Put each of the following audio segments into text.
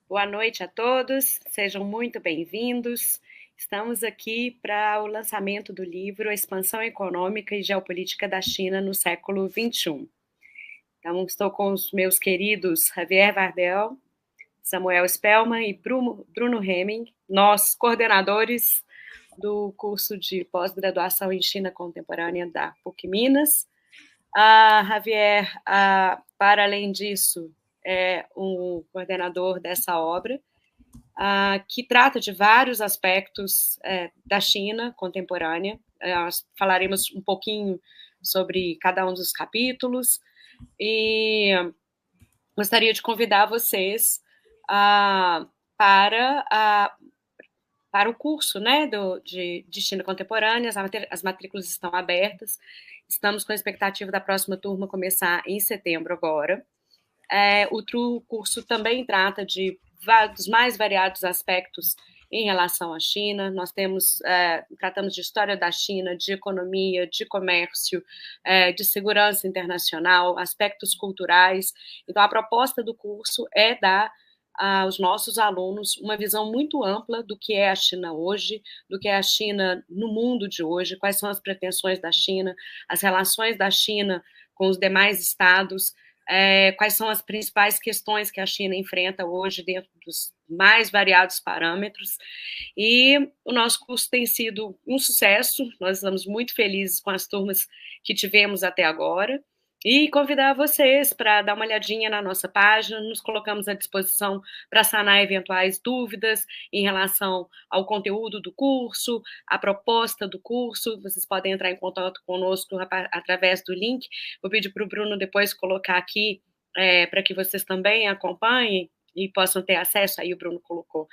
Boa noite a todos, sejam muito bem-vindos. Estamos aqui para o lançamento do livro A Expansão Econômica e Geopolítica da China no século XXI. Então, estou com os meus queridos Javier Wardell, Samuel Spellman e Bruno Hemming, nós coordenadores do curso de pós-graduação em China Contemporânea da PUC Minas. A Javier, para além disso, é um coordenador dessa obra, que trata de vários aspectos da China contemporânea. Nós falaremos um pouquinho sobre cada um dos capítulos e gostaria de convidar vocês para o curso, né, de China Contemporânea. As matrículas estão abertas. Estamos com a expectativa da próxima turma começar em setembro agora. O curso também trata dos mais variados aspectos em relação à China. Nós tratamos de história da China, de economia, de comércio, de segurança internacional, aspectos culturais. Então, a proposta do curso é dar aos nossos alunos uma visão muito ampla do que é a China hoje, do que é a China no mundo de hoje, quais são as pretensões da China, as relações da China com os demais estados, quais são as principais questões que a China enfrenta hoje dentro dos mais variados parâmetros. E o nosso curso tem sido um sucesso, nós estamos muito felizes com as turmas que tivemos até agora, e convidar vocês para dar uma olhadinha na nossa página. Nos colocamos à disposição para sanar eventuais dúvidas em relação ao conteúdo do curso, à proposta do curso. Vocês podem entrar em contato conosco através do link. Vou pedir para o Bruno depois colocar aqui para que vocês também acompanhem e possam ter acesso. Aí o Bruno colocou.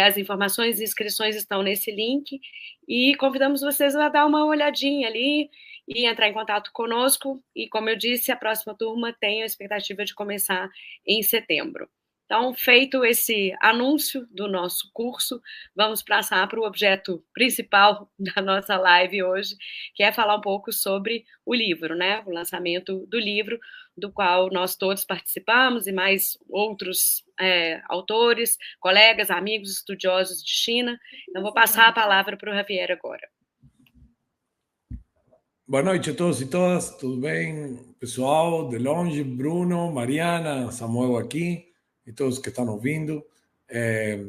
As informações e inscrições estão nesse link e convidamos vocês a dar uma olhadinha ali e entrar em contato conosco. E, como eu disse, a próxima turma tem a expectativa de começar em setembro. Então, feito esse anúncio do nosso curso, vamos passar para o objeto principal da nossa live hoje, que é falar um pouco sobre o livro, né? O lançamento do livro, do qual nós todos participamos, e mais outros autores, colegas, amigos, estudiosos de China. Então, vou passar a palavra para o Javier agora. Boa noite a todos e todas, tudo bem? Pessoal, de longe, Bruno, Mariana, Samuel aqui e todos que estão ouvindo.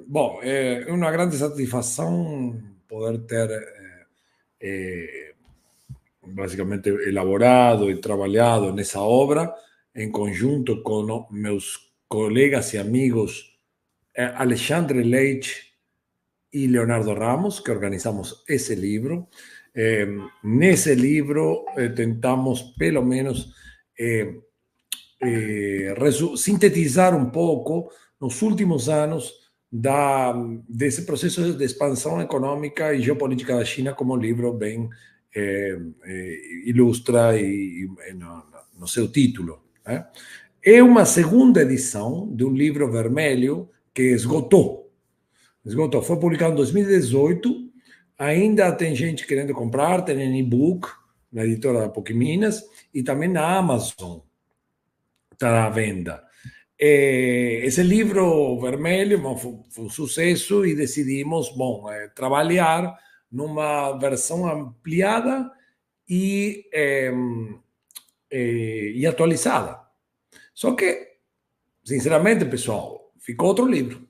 Bom, é uma grande satisfação poder ter basicamente elaborado e trabalhado nessa obra em conjunto com meus colegas e amigos Alexandre Leite e Leonardo Ramos, que organizamos esse livro. Nesse livro tentamos pelo menos sintetizar um pouco nos últimos anos desse processo de expansão econômica e geopolítica da China, como o livro bem ilustra no seu título. É uma segunda edição de um livro vermelho que esgotou. Foi publicado em 2018. Ainda tem gente querendo comprar, tem em e-book na editora da PUC Minas e também na Amazon está à venda. Esse livro vermelho foi um sucesso e decidimos trabalhar numa versão ampliada e atualizada. Só que, sinceramente, pessoal, ficou outro livro.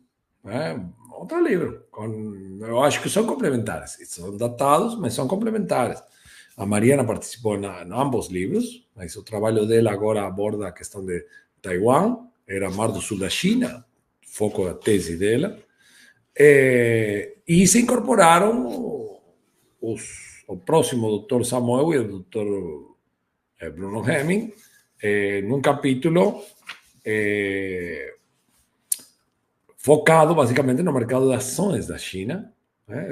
Outro livro. Eu acho que são complementares. São datados, mas são complementares. A Mariana participou em ambos livros, mas o trabalho dela agora aborda a questão de Taiwan, era Mar do Sul da China, foco da tese dela. E se incorporaram o próximo doutor Samuel e o doutor Bruno Hemming num capítulo focado basicamente no mercado de ações da China,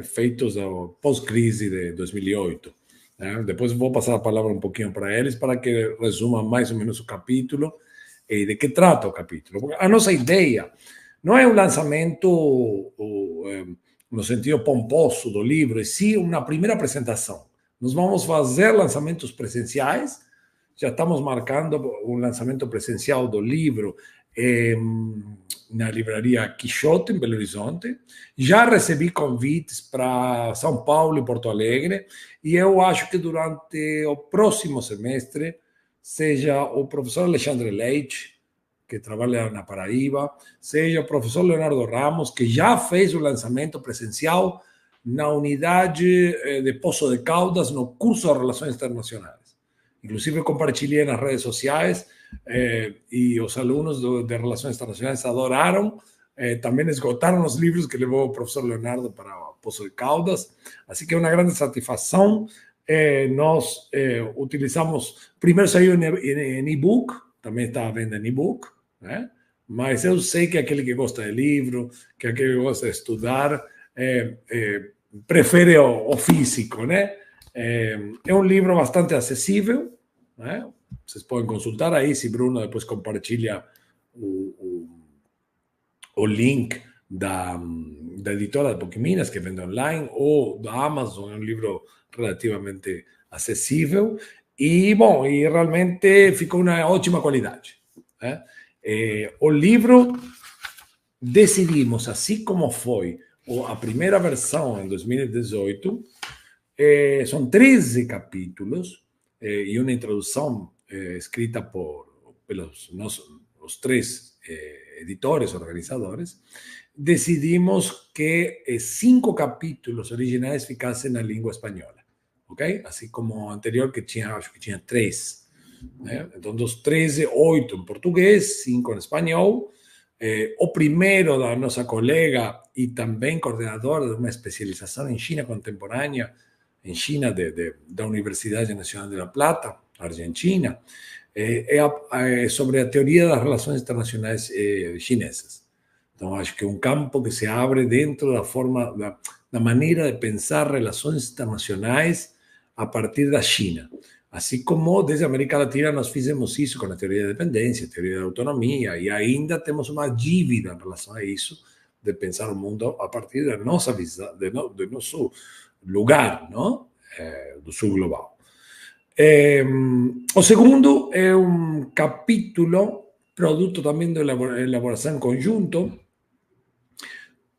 feitos pós-crise de 2008. Depois vou passar a palavra um pouquinho para eles, para que resumam mais ou menos o capítulo e de que trata o capítulo. Porque a nossa ideia não é um lançamento no sentido pomposo do livro, e sim uma primeira apresentação. Nós vamos fazer lançamentos presenciais já estamos marcando um lançamento presencial do livro na livraria Quixote, em Belo Horizonte. Já recebi convites para São Paulo e Porto Alegre, e eu acho que durante o próximo semestre, seja o professor Alexandre Leite, que trabalha na Paraíba, seja o professor Leonardo Ramos, que já fez o lançamento presencial na unidade de Poço de Caldas, no curso de Relações Internacionais. Inclusive, compartilhei nas redes sociais e os alunos de Relações Internacionais adoraram. Também esgotaram os livros que levou o professor Leonardo para Poço de Caldas. Assim que é uma grande satisfação. Nós utilizamos... Primeiro saiu em e-book, também está à venda em e-book, né? Mas eu sei que aquele que gosta de livro, que aquele que gosta de estudar, prefere o físico, né? É um livro bastante acessível, né? Vocês podem consultar aí, se Bruno depois compartilha o link da editora da PUC Minas, que vende online, ou da Amazon. É um livro relativamente acessível e, bom, e realmente ficou uma ótima qualidade, né? O livro, decidimos, assim como foi a primeira versão em 2018, são 13 capítulos e uma introdução escrita pelos os três editores, organizadores. Decidimos que 5 capítulos originais ficassem na língua espanhola, ok? Assim como o anterior, que tinha, acho que tinha 3. Né? Então, dos 13, 8 em português, 5 em espanhol. O primeiro da nossa colega e também coordenadora de uma especialização em China contemporânea, em China da Universidade Nacional de La Plata, Argentina, é sobre a teoria das relações internacionais chinesas. Então, acho que é um campo que se abre dentro da forma, da maneira de pensar relações internacionais a partir da China. Assim como desde a América Latina nós fizemos isso com a teoria da dependência, a teoria da autonomia, e ainda temos uma dívida em relação a isso, de pensar o mundo a partir da nossa visão, do nosso lugar, não? Do sul global. O segundo é um capítulo, produto também da elaboração em conjunto,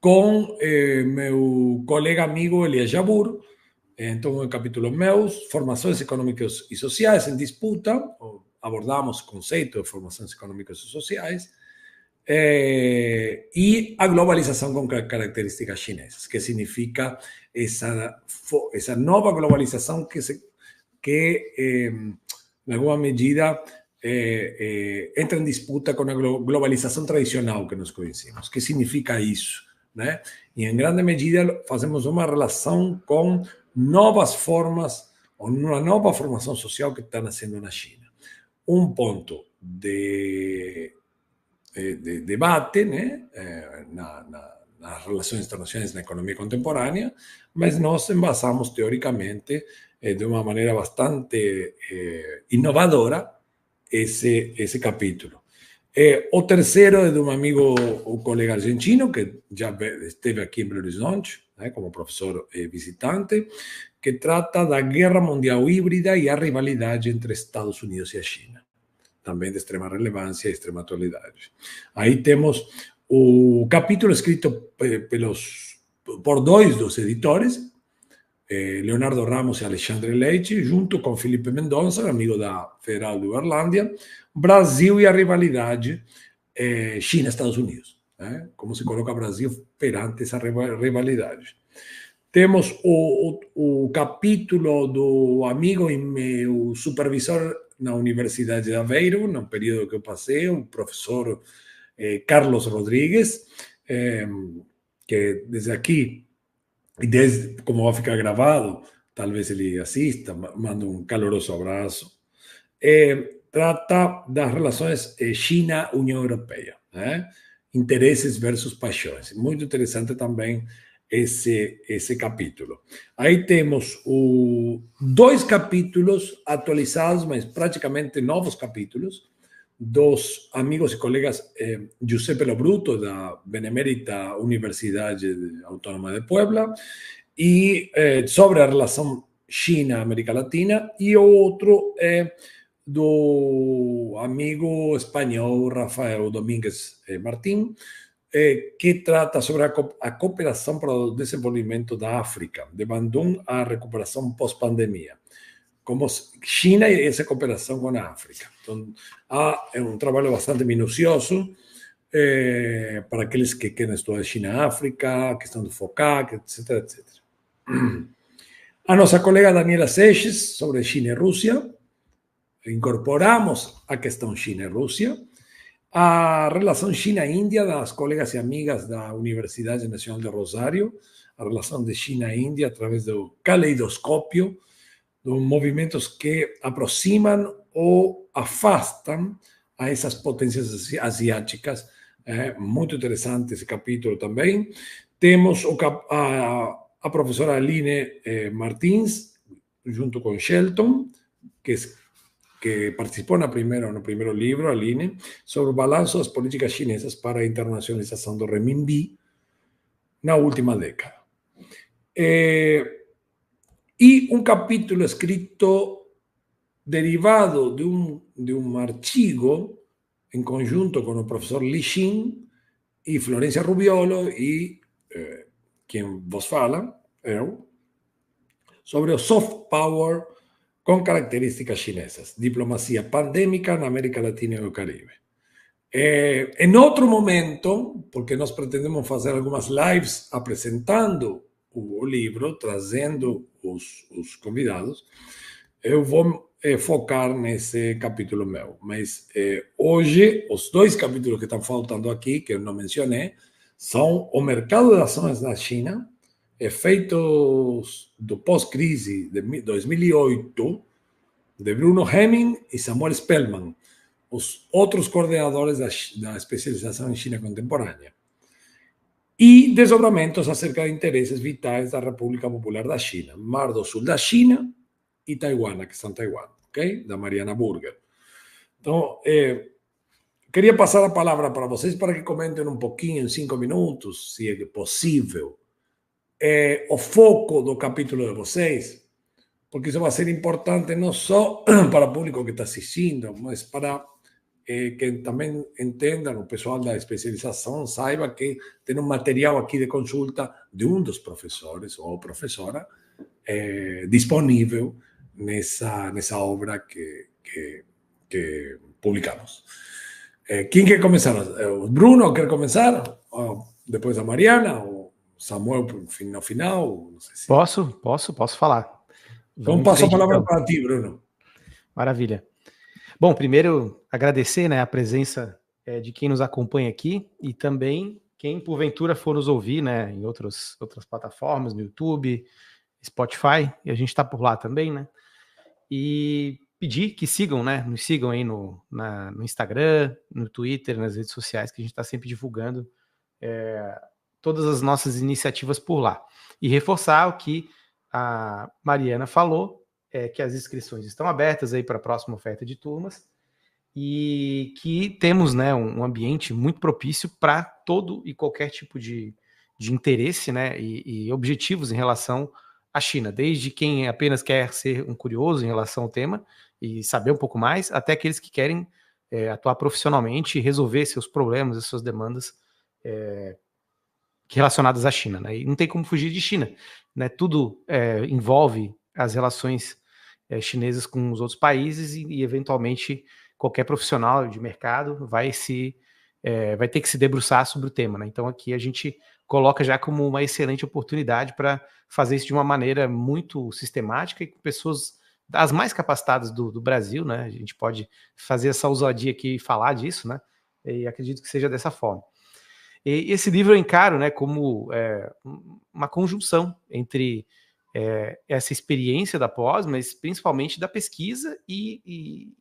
com meu colega amigo Elias Jabur. Então, em capítulo meus, formações econômicas e sociais em disputa, abordamos o conceito de formações econômicas e sociais, e a globalização com características chinesas, que significa essa nova globalização que em alguma medida, entra em disputa com a globalização tradicional que nós conhecemos. O que significa isso? Né? E, em grande medida, fazemos uma relação com novas formas, ou uma nova formação social que está nascendo na China. Um ponto de debate, né? Nas relações internacionais, na economia contemporânea, mas nós embasamos teoricamente de uma maneira bastante inovadora esse capítulo. O terceiro é de um amigo, um colega argentino, que já esteve aqui em Belo Horizonte, né, como professor visitante, que trata da guerra mundial híbrida e a rivalidade entre Estados Unidos e a China. Também de extrema relevância e extrema atualidade. Aí temos o capítulo escrito por 2 dos editores, Leonardo Ramos e Alexandre Leite, junto com Felipe Mendonça, amigo da Federal de Uberlândia, Brasil e a rivalidade China-Estados Unidos. Né? Como se coloca o Brasil perante essa rivalidade. Temos o capítulo do amigo e meu supervisor na Universidade de Aveiro, no período que eu passei, o professor Carlos Rodrigues, que desde aqui, e desde como vai ficar gravado, talvez ele assista, mando um caloroso abraço. Trata das relações China-União Europeia, né? Interesses versus paixões. Muito interessante também esse capítulo. Aí temos 2 capítulos atualizados, mas praticamente novos capítulos, dos amigos e colegas Giuseppe Lobruto, da Benemérita Universidade Autônoma de Puebla, e sobre a relação China-América Latina, e o outro é do amigo espanhol Rafael Domingues Martín, que trata sobre a cooperação para o desenvolvimento da África, de Bandung à recuperação pós-pandemia, como China e essa cooperação com a África. Então, é um trabalho bastante minucioso para aqueles que querem estudar China e África, questão do FOCAC, etc, etc. A nossa colega Daniela Seixas, sobre China e Rússia, incorporamos a questão China e Rússia, a relação China-Índia das colegas e amigas da Universidade Nacional de Rosário, a relação de China e Índia através do caleidoscópio, dos movimentos que aproximam ou afastam a essas potências asiáticas. Muito interessante esse capítulo também. Temos a professora Aline Martins, junto com Shelton, que participou no primeiro livro, Aline, sobre o balanço das políticas chinesas para a internacionalização do renminbi na última década. E um capítulo escrito derivado de um artigo em conjunto com o professor Li Xin e Florência Rubiolo e quem vos fala, eu, sobre o soft power com características chinesas, diplomacia pandêmica na América Latina e o Caribe. Em outro momento, porque nós pretendemos fazer algumas lives apresentando o livro, trazendo os convidados, eu vou focar nesse capítulo meu. Mas hoje, os dois capítulos que estão faltando aqui, que eu não mencionei, são o mercado de ações na China, efeitos do pós-crise de 2008, de Bruno Hemming e Samuel Spellman, os outros coordenadores da especialização em China contemporânea, e desdobramentos acerca de interesses vitais da República Popular da China, Mar do Sul da China e Taiwan, a questão Taiwan, ok? Da Mariana Burger. Então, queria passar a palavra para vocês para que comentem um pouquinho, em 5 minutos, se é possível, o foco do capítulo de vocês, porque isso vai ser importante não só para o público que está assistindo, mas para que também entendam, o pessoal da especialização saiba que tem um material aqui de consulta de um dos professores ou professora disponível nessa obra que publicamos. Quem quer começar? O Bruno quer começar? Ou depois a Mariana? Ou Samuel no final? Não sei se... Posso falar. Então passo a palavra para ti, Bruno. Maravilha. Bom, primeiro agradecer, né, a presença de quem nos acompanha aqui e também quem porventura for nos ouvir, né, em outras plataformas, no YouTube, Spotify, e a gente está por lá também, né? E pedir que sigam, né? Nos sigam aí no Instagram, no Twitter, nas redes sociais, que a gente está sempre divulgando todas as nossas iniciativas por lá. E reforçar o que a Mariana falou, que as inscrições estão abertas aí para a próxima oferta de turmas e que temos, né, um ambiente muito propício para todo e qualquer tipo de interesse, né, e objetivos em relação à China, desde quem apenas quer ser um curioso em relação ao tema e saber um pouco mais, até aqueles que querem atuar profissionalmente e resolver seus problemas e suas demandas relacionadas à China, né? E não tem como fugir de China, né? Tudo envolve as relações chinesas com os outros países e eventualmente qualquer profissional de mercado vai ter que se debruçar sobre o tema, né? Então aqui a gente coloca já como uma excelente oportunidade para fazer isso de uma maneira muito sistemática e com pessoas das mais capacitadas do Brasil, né? A gente pode fazer essa ousadia aqui e falar disso, né? E acredito que seja dessa forma. E esse livro eu encaro, né, como uma conjunção entre essa experiência da pós, mas principalmente da pesquisa e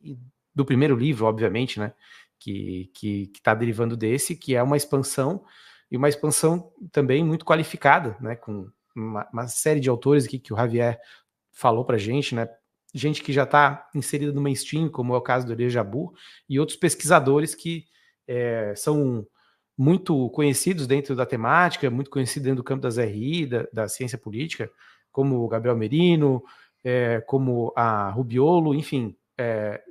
do primeiro livro, obviamente, né, que está derivando desse, que é uma expansão, e uma expansão também muito qualificada, né, com uma série de autores aqui que o Javier falou para a gente, né, gente que já está inserida no mainstream, como é o caso do Elie Jabbour, e outros pesquisadores que são muito conhecidos dentro da temática, muito conhecidos dentro do campo das RI, da ciência política, como o Gabriel Merino, como a Rubiolo, enfim,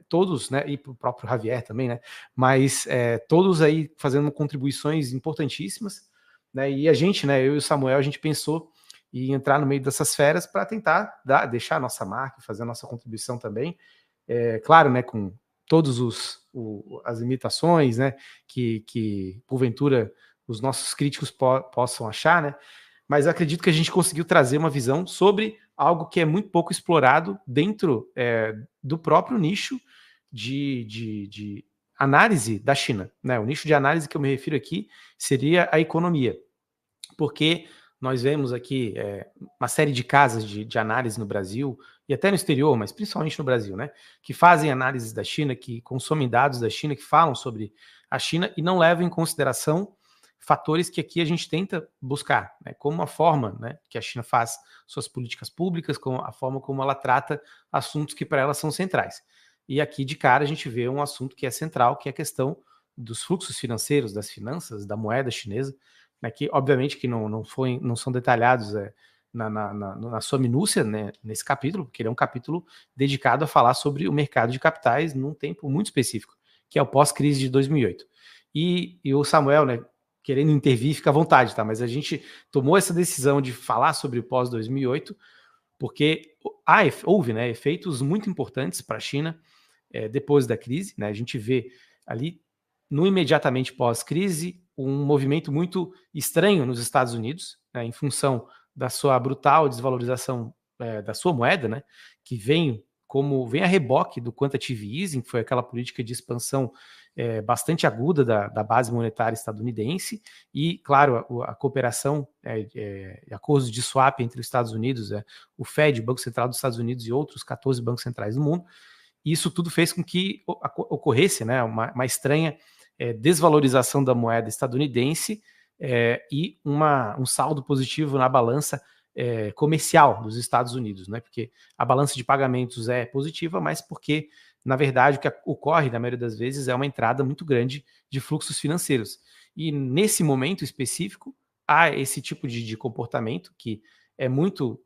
todos, né, e o próprio Javier também, né, mas todos aí fazendo contribuições importantíssimas, né, e a gente, né, eu e o Samuel, a gente pensou em entrar no meio dessas feras para tentar deixar a nossa marca, fazer a nossa contribuição também, claro, né, com todos as limitações, né, que porventura os nossos críticos possam achar, né, mas eu acredito que a gente conseguiu trazer uma visão sobre algo que é muito pouco explorado dentro do próprio nicho de análise da China, né? O nicho de análise que eu me refiro aqui seria a economia, porque nós vemos aqui uma série de casas de análise no Brasil e até no exterior, mas principalmente no Brasil, né? Que fazem análises da China, que consomem dados da China, que falam sobre a China e não levam em consideração fatores que aqui a gente tenta buscar, né, como a forma, né, que a China faz suas políticas públicas, como a forma como ela trata assuntos que para ela são centrais. E aqui de cara a gente vê um assunto que é central, que é a questão dos fluxos financeiros, das finanças, da moeda chinesa, né, que obviamente que não são detalhados na sua minúcia, né, nesse capítulo, porque ele é um capítulo dedicado a falar sobre o mercado de capitais num tempo muito específico, que é o pós-crise de 2008. E o Samuel, né, querendo intervir, fica à vontade, tá? Mas a gente tomou essa decisão de falar sobre o pós-2008 porque houve, né, efeitos muito importantes para a China depois da crise, né? A gente vê ali, no imediatamente pós-crise, um movimento muito estranho nos Estados Unidos, né, em função da sua brutal desvalorização da sua moeda, né, que vem a reboque do quantitative easing, que foi aquela política de expansão bastante aguda da base monetária estadunidense, e, claro, a cooperação, acordos de swap entre os Estados Unidos, o Fed, o Banco Central dos Estados Unidos e outros 14 bancos centrais do mundo. E isso tudo fez com que ocorresse, né, uma estranha desvalorização da moeda estadunidense e um saldo positivo na balança comercial dos Estados Unidos, né? Porque a balança de pagamentos é positiva, mas porque, na verdade, o que ocorre, na maioria das vezes, é uma entrada muito grande de fluxos financeiros. E nesse momento específico, há esse tipo de comportamento que é muito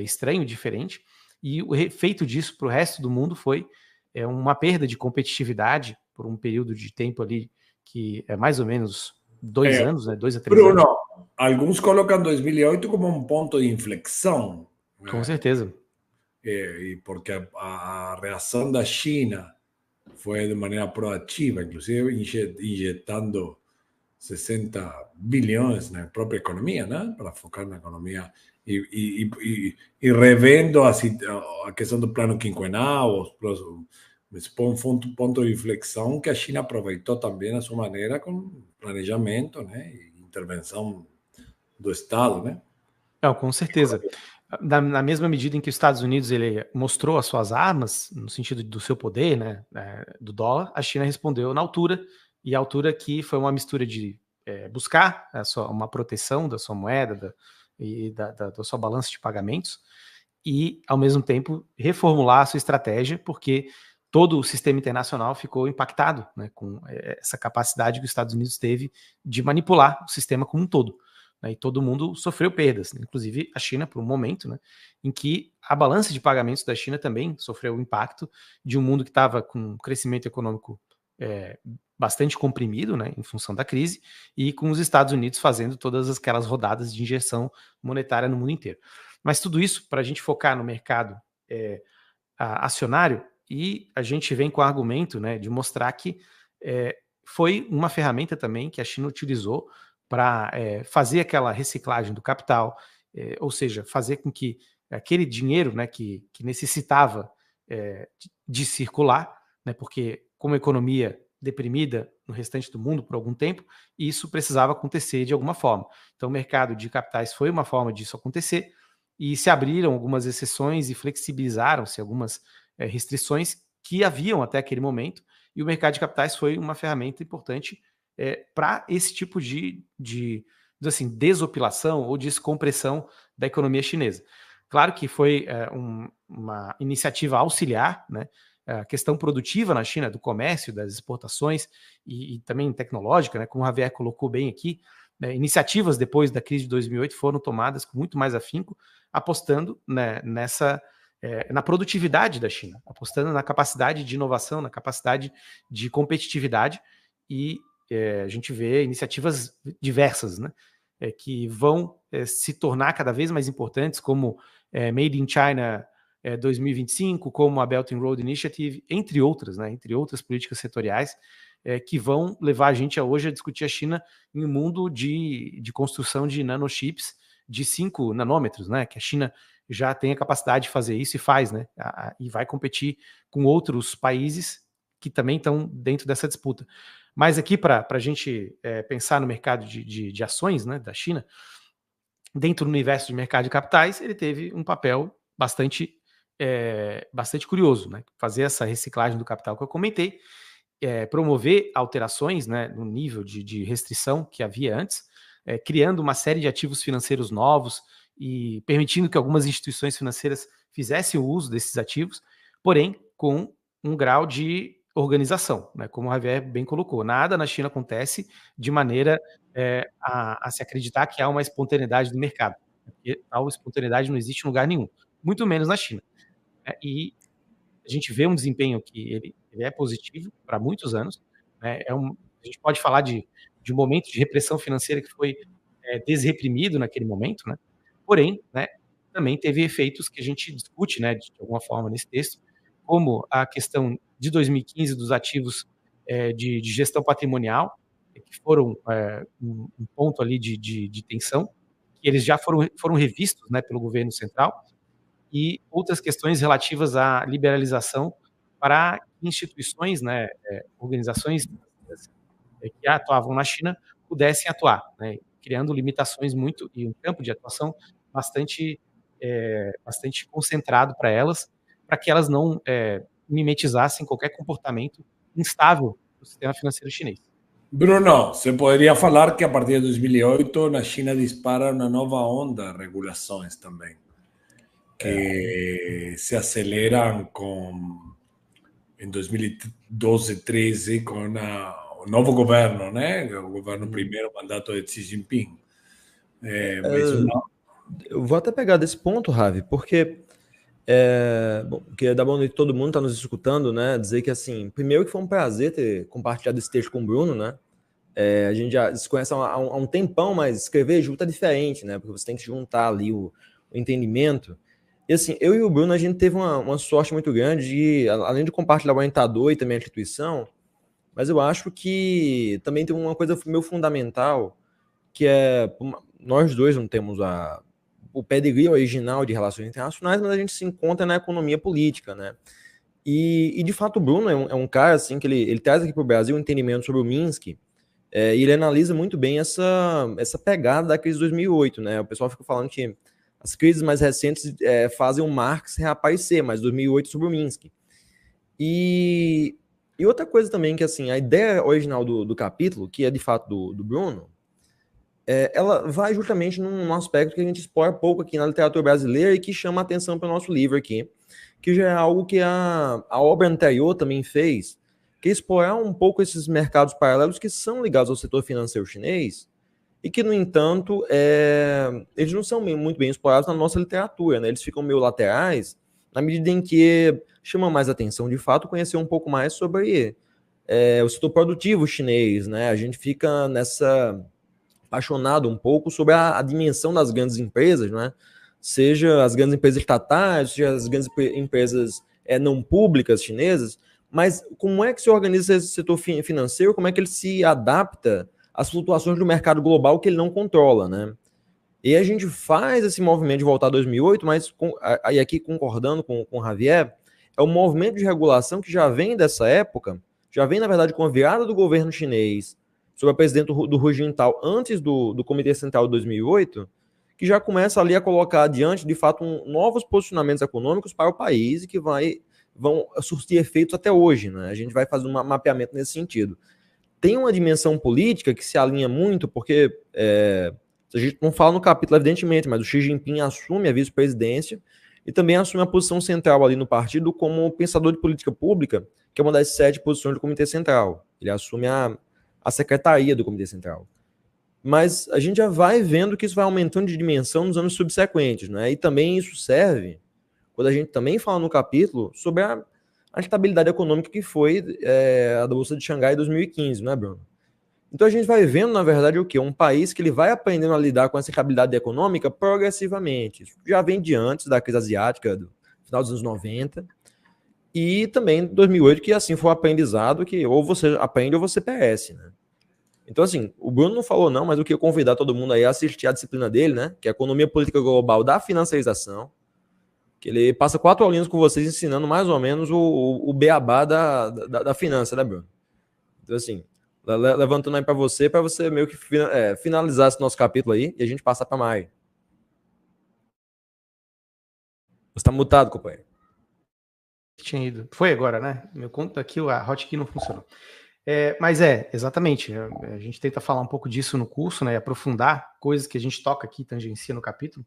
estranho, diferente, e o efeito disso para o resto do mundo foi uma perda de competitividade por um período de tempo ali que é mais ou menos 2 anos, né? 2 a 3 Bruno, anos. alguns colocam 2008 como um ponto de inflexão. Com certeza. Porque a reação da China foi de maneira proativa, inclusive injetando 60 bilhões na própria economia, né? Para focar na economia e revendo a questão do plano quinquenal, um ponto de inflexão que a China aproveitou também a sua maneira com planejamento, né? E intervenção do Estado, né? Não, com certeza. Na mesma medida em que os Estados Unidos ele mostrou as suas armas, no sentido do seu poder, né, do dólar, a China respondeu na altura, e a altura que foi uma mistura de buscar uma proteção da sua moeda e da sua balança de pagamentos, e, ao mesmo tempo, reformular a sua estratégia, porque todo o sistema internacional ficou impactado, né, com essa capacidade que os Estados Unidos teve de manipular o sistema como um todo. E todo mundo sofreu perdas, né? Inclusive a China, por um momento, né, em que a balança de pagamentos da China também sofreu o impacto de um mundo que estava com um crescimento econômico bastante comprimido, né, em função da crise, e com os Estados Unidos fazendo todas aquelas rodadas de injeção monetária no mundo inteiro. Mas tudo isso para a gente focar no mercado acionário, e a gente vem com o argumento, né, de mostrar que foi uma ferramenta também que a China utilizou para fazer aquela reciclagem do capital, ou seja, fazer com que aquele dinheiro, né, que necessitava de circular, né, porque como economia deprimida no restante do mundo por algum tempo, isso precisava acontecer de alguma forma. Então o mercado de capitais foi uma forma disso acontecer, e se abriram algumas exceções e flexibilizaram-se algumas restrições que haviam até aquele momento, e o mercado de capitais foi uma ferramenta importante para esse tipo de desopilação ou descompressão da economia chinesa. Claro que foi uma iniciativa auxiliar, né? A questão produtiva na China, do comércio, das exportações e também tecnológica, né? Como o Javier colocou bem aqui, né? Iniciativas depois da crise de 2008 foram tomadas com muito mais afinco, apostando, né, nessa na produtividade da China, apostando na capacidade de inovação, na capacidade de competitividade, e a gente vê iniciativas diversas, né, que vão se tornar cada vez mais importantes, como Made in China 2025, como a Belt and Road Initiative, entre outras, né, entre outras políticas setoriais, que vão levar a gente hoje a discutir a China em um mundo de construção de nanochips de 5 nanômetros, né, que a China já tem a capacidade de fazer isso e faz, né, e vai competir com outros países que também estão dentro dessa disputa. Mas aqui, para a gente pensar no mercado de ações, né, da China, dentro do universo de mercado de capitais, ele teve um papel bastante curioso, né, fazer essa reciclagem do capital que eu comentei, promover alterações, né, no nível de restrição que havia antes, criando uma série de ativos financeiros novos e permitindo que algumas instituições financeiras fizessem o uso desses ativos, porém com um grau de organização, né, como o Javier bem colocou. Nada na China acontece de maneira a se acreditar que há uma espontaneidade do mercado, porque tal espontaneidade não existe em lugar nenhum, muito menos na China. E a gente vê um desempenho que ele é positivo para muitos anos, né? A gente pode falar de um momento de repressão financeira que foi desreprimido naquele momento, né? Porém, né, também teve efeitos que a gente discute, né, de alguma forma nesse texto, como a questão de 2015 dos ativos de gestão patrimonial, que foram um ponto ali de tensão, que eles já foram revistos, né, pelo governo central, e outras questões relativas à liberalização para instituições, né, organizações que atuavam na China pudessem atuar, né, criando limitações e um campo de atuação bastante concentrado para que elas não mimetizassem qualquer comportamento instável do sistema financeiro chinês. Bruno, se poderia falar que a partir de 2008 na China dispara uma nova onda de regulações também, que se aceleram em 2012, 13, com o novo governo, né? O governo primeiro mandato de Xi Jinping. Eu vou até pegar desse ponto, Ravi, porque queria dar boa noite a todo mundo que está nos escutando, né? Dizer que, assim, primeiro que foi um prazer ter compartilhado esse texto com o Bruno, né? A gente já se conhece há um tempão, mas escrever junto é diferente, né? Porque você tem que juntar ali o entendimento. E assim, eu e o Bruno, a gente teve uma sorte muito grande de, além de compartilhar o orientador e também a instituição, mas eu acho que também tem uma coisa meio fundamental, que nós dois não temos o pedigree original de relações internacionais, mas a gente se encontra na economia política, né? E de fato o Bruno é um cara assim, que ele traz aqui para o Brasil um entendimento sobre o Minsk, e ele analisa muito bem essa pegada da crise de 2008, né? O pessoal fica falando que as crises mais recentes fazem o Marx reaparecer, mas 2008 sobre o Minsk. E outra coisa também, que assim, a ideia original do capítulo, que é de fato do Bruno, ela vai justamente num aspecto que a gente explora pouco aqui na literatura brasileira e que chama a atenção para o nosso livro aqui, que já é algo que a obra anterior também fez, que é explorar um pouco esses mercados paralelos que são ligados ao setor financeiro chinês, e que, no entanto, eles não são muito bem explorados na nossa literatura, né? Eles ficam meio laterais, na medida em que chama mais atenção, de fato, conhecer um pouco mais sobre o setor produtivo chinês, né? A gente fica apaixonado um pouco sobre a dimensão das grandes empresas, né? Seja as grandes empresas estatais, seja as grandes empresas não públicas chinesas, mas como é que se organiza esse setor financeiro, como é que ele se adapta as flutuações do mercado global que ele não controla, né? E a gente faz esse movimento de voltar a 2008, mas aí aqui concordando com o Javier, é um movimento de regulação que já vem dessa época, já vem, na verdade, com a virada do governo chinês sob a presidente do Hu Jintao antes do Comitê Central de 2008, que já começa ali a colocar adiante, de fato, novos posicionamentos econômicos para o país e que vão surtir efeitos até hoje, né? A gente vai fazer um mapeamento nesse sentido. Tem uma dimensão política que se alinha muito, porque a gente não fala no capítulo, evidentemente, mas o Xi Jinping assume a vice-presidência e também assume a posição central ali no partido como pensador de política pública, que é uma das 7 posições do Comitê Central. Ele assume a secretaria do Comitê Central. Mas a gente já vai vendo que isso vai aumentando de dimensão nos anos subsequentes, né? E também isso serve quando a gente também fala no capítulo sobre a estabilidade econômica que foi a da Bolsa de Xangai em 2015, né, Bruno? Então a gente vai vendo, na verdade, o quê? Um país que ele vai aprendendo a lidar com essa estabilidade econômica progressivamente. Isso já vem de antes da crise asiática, do final dos anos 90, e também 2008, que assim foi um aprendizado que ou você aprende ou você perece, né? Então, assim, o Bruno não falou não, mas eu queria convidar todo mundo aí a assistir a disciplina dele, né? Que é a Economia Política Global da Financiarização, que ele passa 4 aulinhas com vocês ensinando mais ou menos o beabá da finança, né, Bruno? Então, assim, levantando aí para você meio que finalizar esse nosso capítulo aí e a gente passar para Mai. Você está mutado, companheiro. Tinha ido. Foi agora, né? Meu conto aqui, a hotkey não funcionou. Mas exatamente. A gente tenta falar um pouco disso no curso, né? E aprofundar coisas que a gente toca aqui, tangencia no capítulo.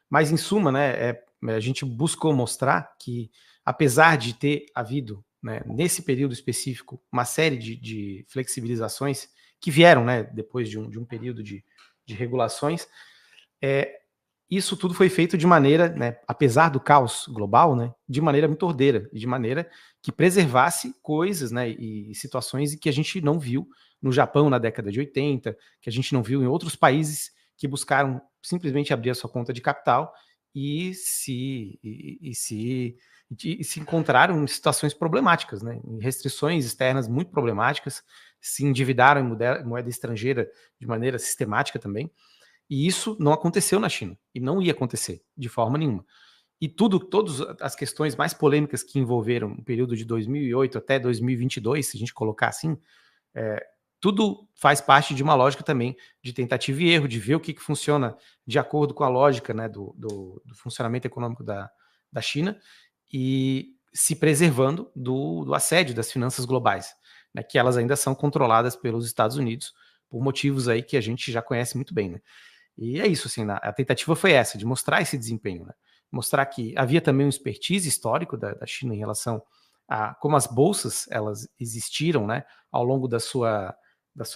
Mas, em suma, né? A gente buscou mostrar que, apesar de ter havido, né, nesse período específico, uma série de flexibilizações que vieram, né? Depois de um período de regulações, isso tudo foi feito de maneira, né, apesar do caos global, né, de maneira muito ordeira, de maneira que preservasse coisas, né, e situações que a gente não viu no Japão na década de 80, que a gente não viu em outros países que buscaram simplesmente abrir a sua conta de capital e se encontraram em situações problemáticas, né, em restrições externas muito problemáticas, se endividaram em moeda estrangeira de maneira sistemática também. E isso não aconteceu na China, e não ia acontecer de forma nenhuma. E todas as questões mais polêmicas que envolveram o período de 2008 até 2022, se a gente colocar assim, tudo faz parte de uma lógica também de tentativa e erro, de ver o que funciona de acordo com a lógica, né, do funcionamento econômico da China, e se preservando do assédio das finanças globais, né, que elas ainda são controladas pelos Estados Unidos, por motivos aí que a gente já conhece muito bem, né? E é isso, assim, a tentativa foi essa, de mostrar esse desempenho, né? Mostrar que havia também um expertise histórico da China em relação a como as bolsas elas existiram, né, ao longo da sua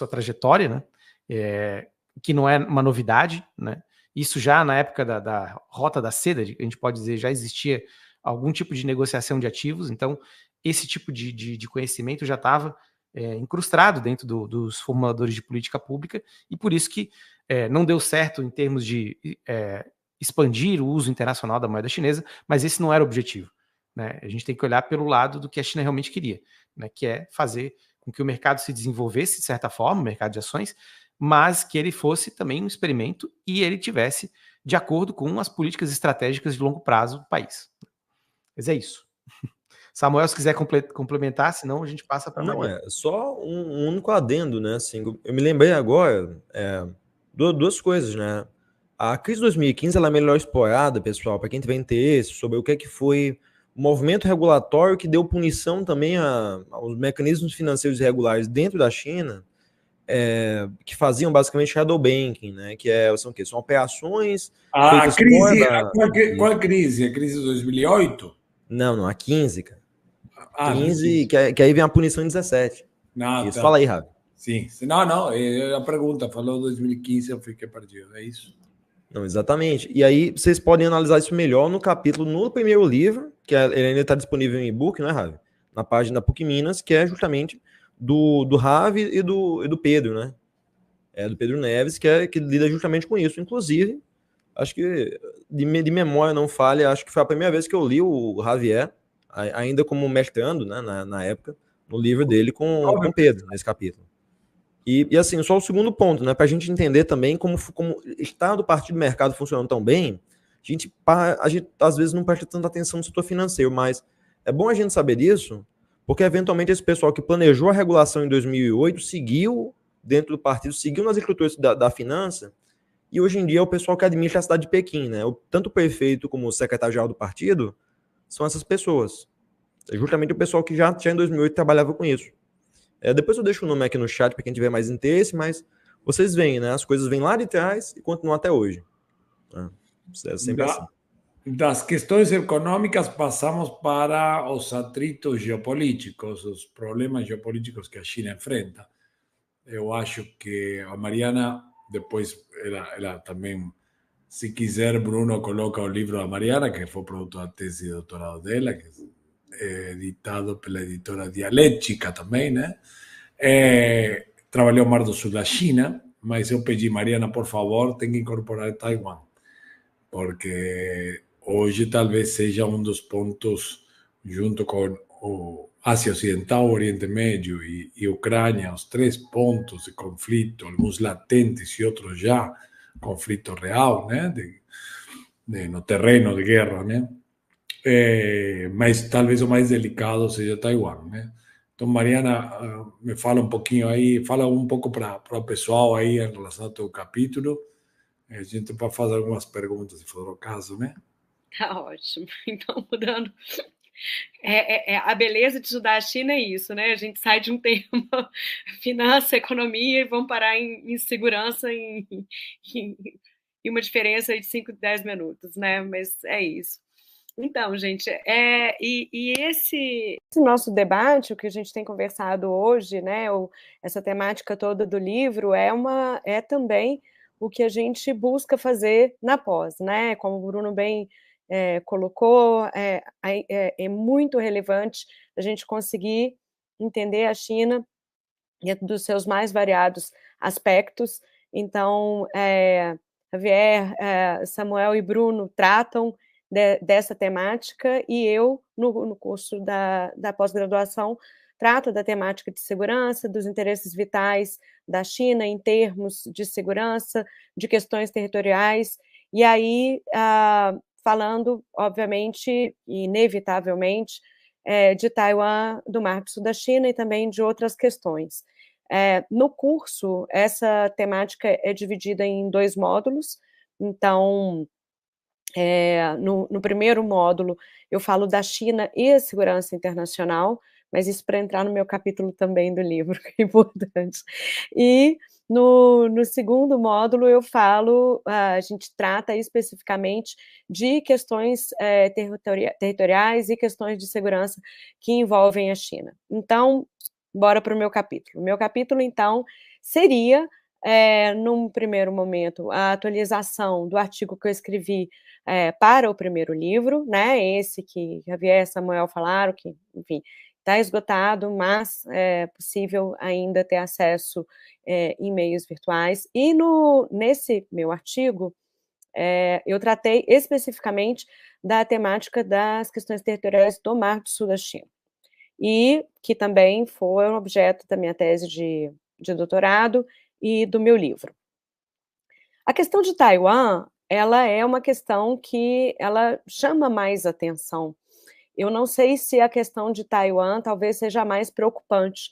trajetória, né, que não é uma novidade, né? Isso já na época da Rota da Seda, a gente pode dizer, já existia algum tipo de negociação de ativos, então esse tipo de conhecimento já estava incrustado dentro dos formuladores de política pública, e por isso que não deu certo em termos de expandir o uso internacional da moeda chinesa, mas esse não era o objetivo, né? A gente tem que olhar pelo lado do que a China realmente queria, né? Que é fazer com que o mercado se desenvolvesse de certa forma, o mercado de ações, mas que ele fosse também um experimento e ele tivesse de acordo com as políticas estratégicas de longo prazo do país. Mas é isso. Samuel, se quiser complementar, senão a gente passa para a Maria. Não, só um único adendo, né? Assim, eu me lembrei agora duas coisas, né? A crise de 2015 ela é melhor explorada, pessoal, para quem tiver interesse sobre o que é que foi o movimento regulatório que deu punição também aos mecanismos financeiros irregulares dentro da China, que faziam basicamente shadow banking, né? Que são o quê? São operações feitas crise, fora qual crise? A crise de 2008? Não, a 15, cara. 15, 15. que aí vem a punição em 17. Não, Isso, tá. fala aí, Ravi. Sim. Não, a pergunta falou 2015, eu fiquei perdido, é isso? Não, exatamente. E aí vocês podem analisar isso melhor no capítulo, no primeiro livro, que ele ainda está disponível em e-book, né, Ravi? Na página da PUC Minas, que é justamente do Ravi e do Pedro, né? Do Pedro Neves, que lida justamente com isso. Inclusive, acho que de memória não falha, acho que foi a primeira vez que eu li o Javier, ainda como mestrando, né, na época, no livro dele com o Pedro, nesse capítulo. E assim, só o segundo ponto, né, para a gente entender também como está do partido do mercado funcionando tão bem, a gente às vezes não presta tanta atenção no setor financeiro, mas é bom a gente saber disso, porque eventualmente esse pessoal que planejou a regulação em 2008 seguiu dentro do partido, seguiu nas estruturas da finança, e hoje em dia é o pessoal que administra a cidade de Pequim, né? Tanto o prefeito como o secretário-geral do partido são essas pessoas. É justamente o pessoal que já em 2008 trabalhava com isso. Depois eu deixo o nome aqui no chat para quem tiver mais interesse, mas vocês veem, né? As coisas vêm lá de trás e continuam até hoje. É sempre assim. Das questões econômicas passamos para os atritos geopolíticos, os problemas geopolíticos que a China enfrenta. Eu acho que a Mariana, depois ela também Se quiser, Bruno coloca o livro da Mariana, que foi produto da tese de doutorado dela, que é editado pela editora Dialética também, né? Trabalhou Mar do Sul da China, mas eu pedi, Mariana, por favor, tem que incorporar Taiwan, porque hoje talvez seja um dos pontos, junto com o Ásia Ocidental, Oriente Médio e Ucrânia, os 3 pontos de conflito, alguns latentes e outros já, conflito real, né, no terreno de guerra, né, mas talvez o mais delicado seja Taiwan, né. Então, Mariana, me fala um pouquinho aí, fala um pouco para o pessoal aí em relação ao teu capítulo. A gente pode fazer algumas perguntas, se for o caso, né? Tá ótimo. Então, mudando. A beleza de estudar a China é isso, né? A gente sai de um tema finança, economia, e vamos parar em segurança, em uma diferença de 5, 10 minutos, né? Mas é isso. Então, gente, esse nosso debate, o que a gente tem conversado hoje, né? Essa temática toda do livro é também o que a gente busca fazer na pós, né? Como o Bruno bem colocou, é muito relevante a gente conseguir entender a China dentro dos seus mais variados aspectos. Então, Javier, Samuel e Bruno tratam dessa temática, e eu, no curso da pós-graduação, trato da temática de segurança, dos interesses vitais da China em termos de segurança, de questões territoriais, e aí falando, obviamente, inevitavelmente, de Taiwan, do Mar do Sul da China e também de outras questões. No curso, essa temática é dividida em 2 módulos, então, no primeiro módulo, eu falo da China e a segurança internacional, mas isso para entrar no meu capítulo também do livro, que é importante. E no segundo módulo, eu falo, a gente trata especificamente de questões territoriais e questões de segurança que envolvem a China. Então, bora para o meu capítulo. O meu capítulo, então, seria, num primeiro momento, a atualização do artigo que eu escrevi para o primeiro livro, né? Esse que Javier e Samuel falaram, que, enfim, está esgotado, mas é possível ainda ter acesso em meios virtuais. E nesse meu artigo, eu tratei especificamente da temática das questões territoriais do Mar do Sul da China, e que também foi um objeto da minha tese de doutorado e do meu livro. A questão de Taiwan, ela é uma questão que ela chama mais atenção. Eu não sei se a questão de Taiwan talvez seja mais preocupante,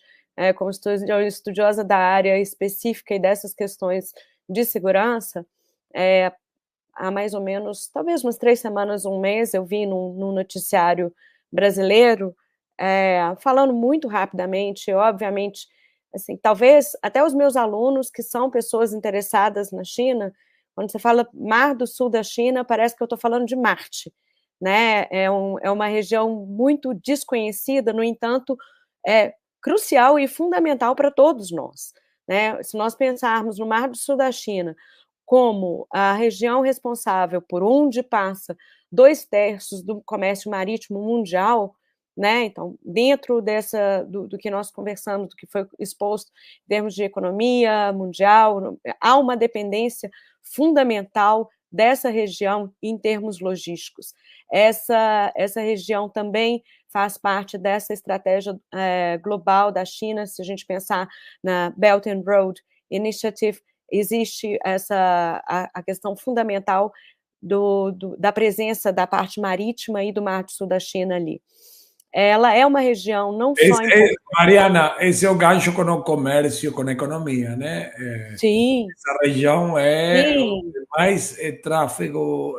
como estudiosa da área específica e dessas questões de segurança, há mais ou menos, talvez umas 3 semanas, um mês, eu vi num noticiário brasileiro, falando muito rapidamente, obviamente, assim, talvez até os meus alunos, que são pessoas interessadas na China, quando você fala Mar do Sul da China, parece que eu estou falando de Marte, né? É uma região muito desconhecida, no entanto, é crucial e fundamental para todos nós, né? Se nós pensarmos no Mar do Sul da China como a região responsável por onde passa 2/3 do comércio marítimo mundial, né? Então, dentro do que nós conversamos, do que foi exposto em termos de economia mundial, há uma dependência fundamental dessa região em termos logísticos. Essa região também faz parte dessa estratégia global da China. Se a gente pensar na Belt and Road Initiative, existe a questão fundamental da presença da parte marítima e do Mar do Sul da China ali. Ela é uma região não só... Mariana, esse é o gancho com o comércio, com a economia, né? Sim. Essa região é mais tráfego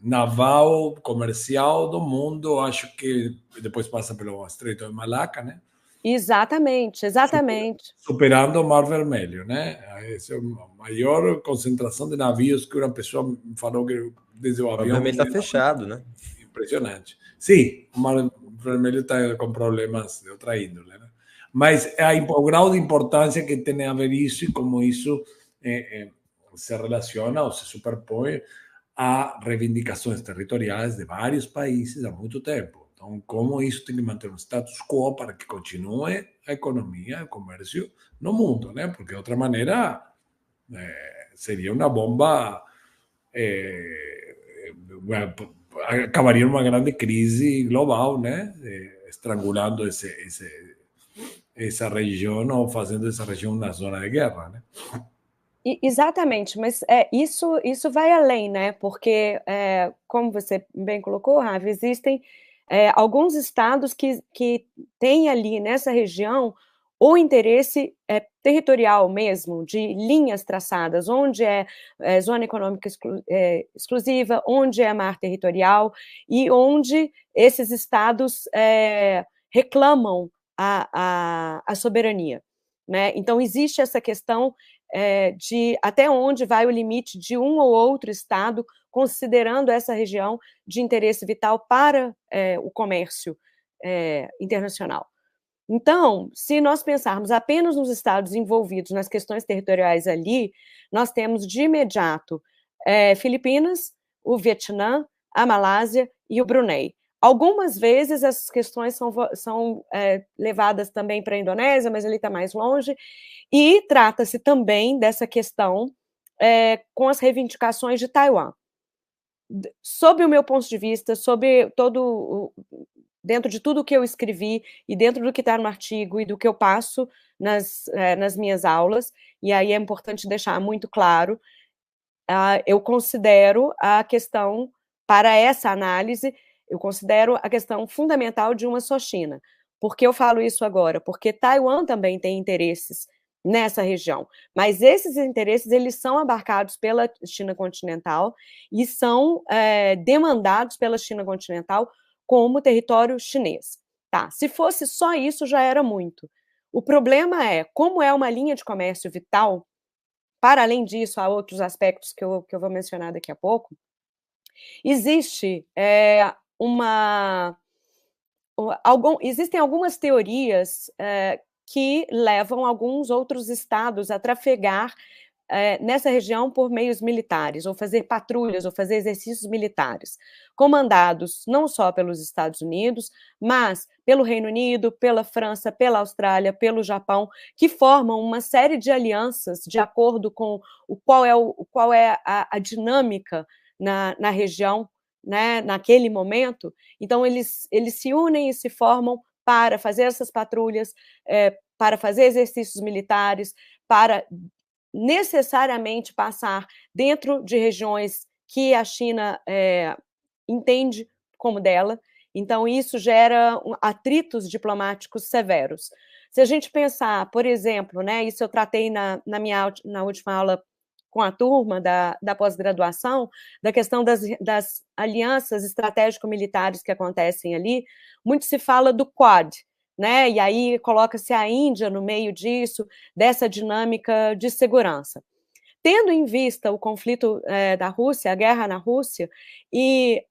naval, comercial do mundo. Acho que depois passa pelo Estreito de Malaca, né? Exatamente. Superando o Mar Vermelho, né? Essa é a maior concentração de navios que uma pessoa falou que desde o avião... O Mar Vermelho está fechado, né? Impressionante. Sim, o Mar Vermelho está com problemas de outra índole, né? Mas o grau de importância que tem a ver isso e como isso se relaciona ou se superpõe a reivindicações territoriais de vários países há muito tempo. Então, como isso tem que manter um status quo para que continue a economia, o comércio no mundo, né? Porque de outra maneira seria uma bomba, acabaria numa grande crise global, né? Estrangulando essa região ou fazendo essa região uma zona de guerra, né? Exatamente, mas isso vai além, né? Porque, como você bem colocou, Ravi, existem alguns estados que têm ali nessa região o interesse territorial mesmo, de linhas traçadas, onde é zona econômica exclusiva, onde é mar territorial e onde esses estados reclamam a soberania, né? Então, existe essa questão de até onde vai o limite de um ou outro estado, considerando essa região de interesse vital para o comércio internacional. Então, se nós pensarmos apenas nos estados envolvidos nas questões territoriais ali, nós temos de imediato Filipinas, o Vietnã, a Malásia e o Brunei. Algumas vezes essas questões são levadas também para a Indonésia, mas ele está mais longe, e trata-se também dessa questão com as reivindicações de Taiwan. Sob o meu ponto de vista, dentro de tudo que eu escrevi e dentro do que está no artigo e do que eu passo nas minhas aulas, e aí é importante deixar muito claro, eu considero a questão, para essa análise, eu considero a questão fundamental de uma só China. Por que eu falo isso agora? Porque Taiwan também tem interesses nessa região, mas esses interesses eles são abarcados pela China continental e são demandados pela China continental como território chinês. Tá, se fosse só isso, já era muito. O problema é, como é uma linha de comércio vital, para além disso, há outros aspectos que eu vou mencionar daqui a pouco, existe existem algumas teorias que levam alguns outros estados a trafegar nessa região por meios militares, ou fazer patrulhas, ou fazer exercícios militares, comandados não só pelos Estados Unidos, mas pelo Reino Unido, pela França, pela Austrália, pelo Japão, que formam uma série de alianças de acordo com qual é a dinâmica na região, né, naquele momento. Então, eles se unem e se formam para fazer essas patrulhas, para fazer exercícios militares, para necessariamente passar dentro de regiões que a China entende como dela. Então, isso gera atritos diplomáticos severos. Se a gente pensar, por exemplo, né, isso eu tratei na última aula com a turma da pós-graduação, da questão das alianças estratégico-militares que acontecem ali, muito se fala do Quad, né? E aí coloca-se a Índia no meio disso, dessa dinâmica de segurança. Tendo em vista o conflito da Rússia, a guerra na Rússia, e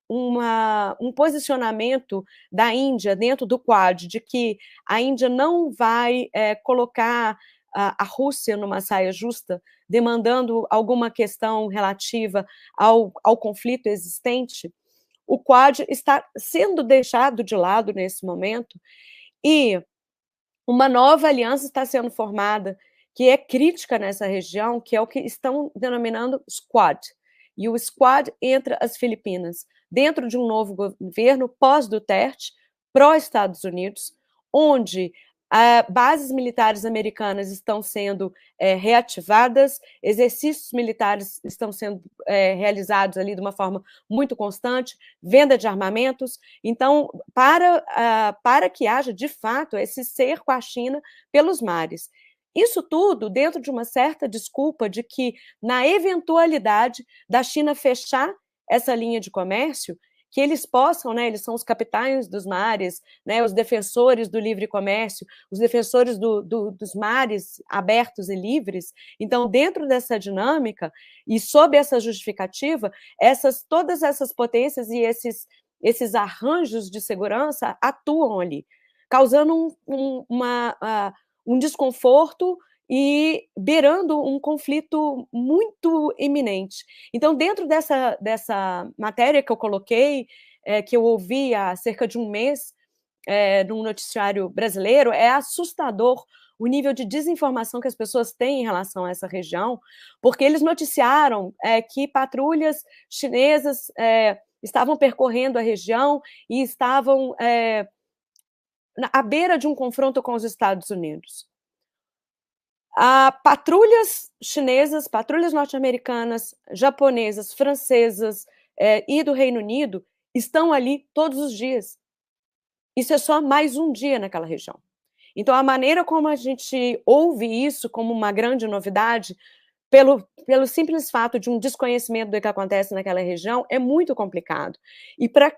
um posicionamento da Índia dentro do Quad, de que a Índia não vai colocar a Rússia numa saia justa, demandando alguma questão relativa ao conflito existente, o Quad está sendo deixado de lado nesse momento e uma nova aliança está sendo formada que é crítica nessa região, que é o que estão denominando Squad. E o Squad entra as Filipinas dentro de um novo governo pós-Duterte, pró-Estados Unidos, onde bases militares americanas estão sendo reativadas, exercícios militares estão sendo realizados ali de uma forma muito constante, venda de armamentos. Então, para que haja, de fato, esse cerco à China pelos mares. Isso tudo dentro de uma certa desculpa de que, na eventualidade da China fechar essa linha de comércio, que eles possam, né, eles são os capitães dos mares, né, os defensores do livre comércio, os defensores dos mares abertos e livres. Então, dentro dessa dinâmica e sob essa justificativa, todas essas potências e esses arranjos de segurança atuam ali, causando um desconforto e beirando um conflito muito iminente. Então, dentro dessa matéria que eu coloquei, que eu ouvi há cerca de um mês, num noticiário brasileiro, é assustador o nível de desinformação que as pessoas têm em relação a essa região, porque eles noticiaram que patrulhas chinesas estavam percorrendo a região e estavam à beira de um confronto com os Estados Unidos. Patrulhas chinesas, patrulhas norte-americanas, japonesas, francesas e do Reino Unido estão ali todos os dias. Isso é só mais um dia naquela região. Então, a maneira como a gente ouve isso como uma grande novidade, pelo simples fato de um desconhecimento do que acontece naquela região, é muito complicado. E para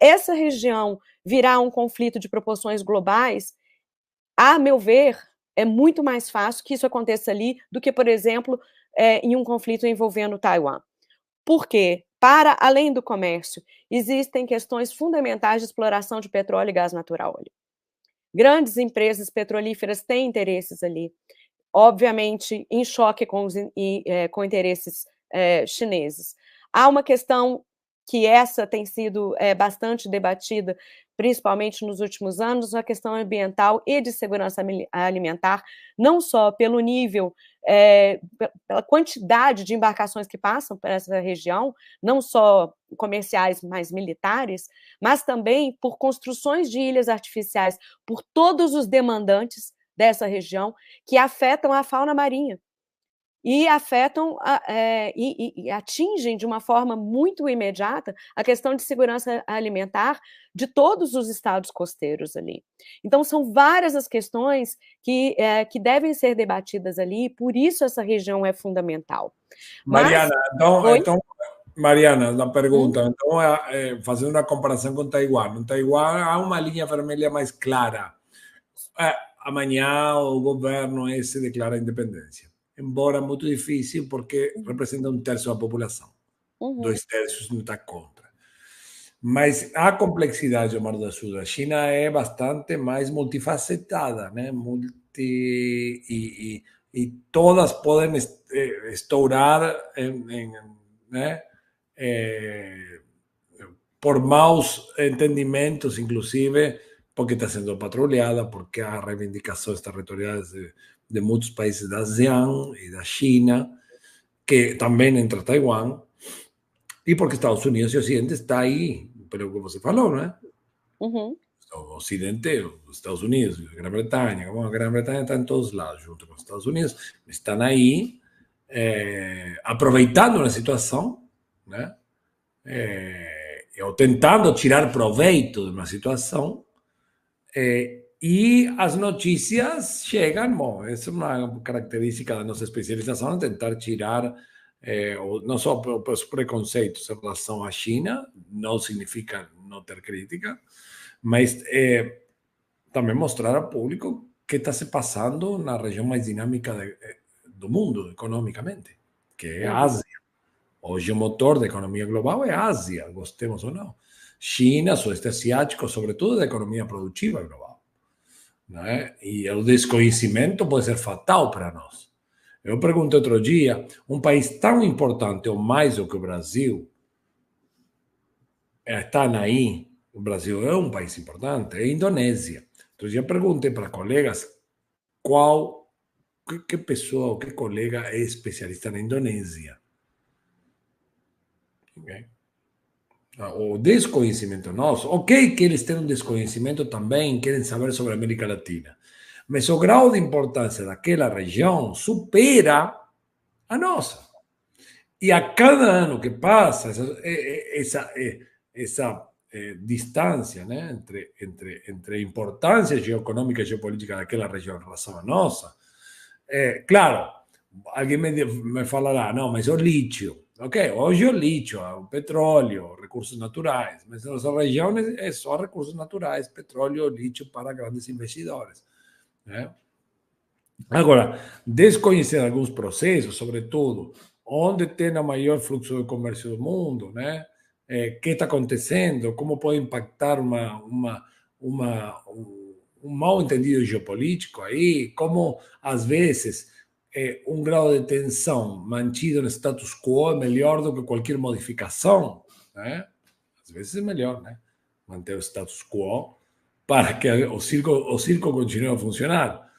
essa região virar um conflito de proporções globais, a meu ver, é muito mais fácil que isso aconteça ali do que, por exemplo, em um conflito envolvendo Taiwan. Por quê? Para além do comércio, existem questões fundamentais de exploração de petróleo e gás natural ali. Grandes empresas petrolíferas têm interesses ali, obviamente em choque com interesses chineses. Há uma questão que essa tem sido bastante debatida, principalmente nos últimos anos, a questão ambiental e de segurança alimentar, não só pelo nível, pela quantidade de embarcações que passam por essa região, não só comerciais, mas militares, mas também por construções de ilhas artificiais, por todos os demandantes dessa região que afetam a fauna marinha e afetam e atingem de uma forma muito imediata a questão de segurança alimentar de todos os estados costeiros ali. Então, são várias as questões que devem ser debatidas ali, e por isso essa região é fundamental. Mariana, então Mariana, uma pergunta. Então, fazendo uma comparação com Taiwan. Em Taiwan há uma linha vermelha mais clara. Amanhã o governo se declara a independência. Embora muito difícil, porque representa 1/3 da população. 2/3 não está contra. Mas a complexidade do Mar do Sul da China é bastante mais multifacetada, né? E todas podem estourar né? Por maus entendimentos, inclusive, porque está sendo patrulhada, porque há reivindicações territoriais de muitos países da ASEAN e da China, que também entra Taiwan, e porque Estados Unidos e o Ocidente está aí, pelo que você falou, não é? O Ocidente, os Estados Unidos, a Grã-Bretanha, a Grã-Bretanha está em todos lados, junto com os Estados Unidos, estão aí aproveitando a situação, né? Ou tentando tirar proveito de uma situação, e as notícias chegam, bom, essa é uma característica da nossa especialização, tentar tirar não só os preconceitos em relação à China, não significa não ter crítica, mas também mostrar ao público o que está se passando na região mais dinâmica do mundo, economicamente, que é a Ásia. Hoje o motor da economia global é a Ásia, gostemos ou não. China, Sudeste Asiático, sobretudo da economia produtiva global. Né? E o desconhecimento pode ser fatal para nós. Eu perguntei outro dia, um país tão importante ou mais do que o Brasil, está aí, o Brasil é um país importante, é a Indonésia. Outro dia perguntei para colegas que pessoa ou que colega é especialista na Indonésia. Okay? O desconhecimento nosso, ok que eles têm um desconhecimento também, querem saber sobre a América Latina, mas o grau de importância daquela região supera a nossa. E a cada ano que passa, essa distância, né, entre a importância geoeconômica e geopolítica daquela região em relação à nossa, claro, alguém me falará, não, mas o lítio. Ok, hoje o lítio, o petróleo, recursos naturais, mas nossa região é só recursos naturais, petróleo, lítio para grandes investidores. Né? Agora, desconhecer alguns processos, sobretudo, onde tem o maior fluxo de comércio do mundo, né? O que está acontecendo, como pode impactar uma mal entendido geopolítico aí, como às vezes um grau de tensão mantido no status quo é melhor do que qualquer modificação, né? Às vezes é melhor, né? Manter o status quo para que o circo continue a funcionar.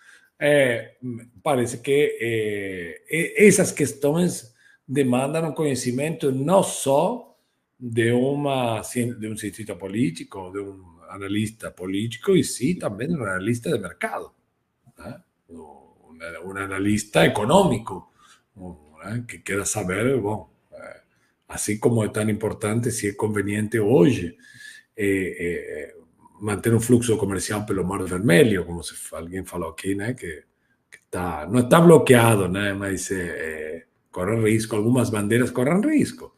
Parece que essas questões demandam um conhecimento não só de um cientista político, de um analista político, e sim também de um analista de mercado, né? Um analista econômico, né? Que queira saber, bom, assim como é tão importante, se é conveniente hoje manter um fluxo comercial pelo Mar Vermelho, como alguém falou aqui, né? Que não está bloqueado, né? Mas corre risco, algumas bandeiras correm risco,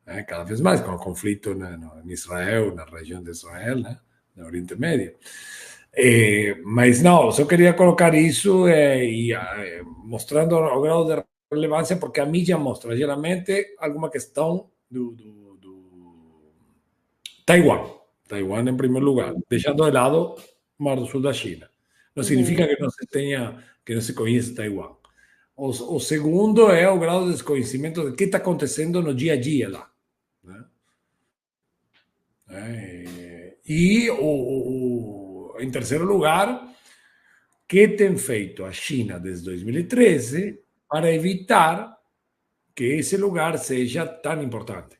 né? Cada vez mais com o conflito em Israel, na região de Israel, né? No Oriente Médio. Mas não, só queria colocar isso mostrando o grau de relevância, porque a mídia mostra geralmente alguma questão do Taiwán. Taiwán em primeiro lugar, deixando de lado o Mar do Sul da China. Não significa que não se conheça Taiwán. O segundo é o grau de desconhecimento de que está acontecendo no dia a dia lá, né? E em terceiro lugar, que tem feito a China desde 2013 para evitar que esse lugar seja tão importante.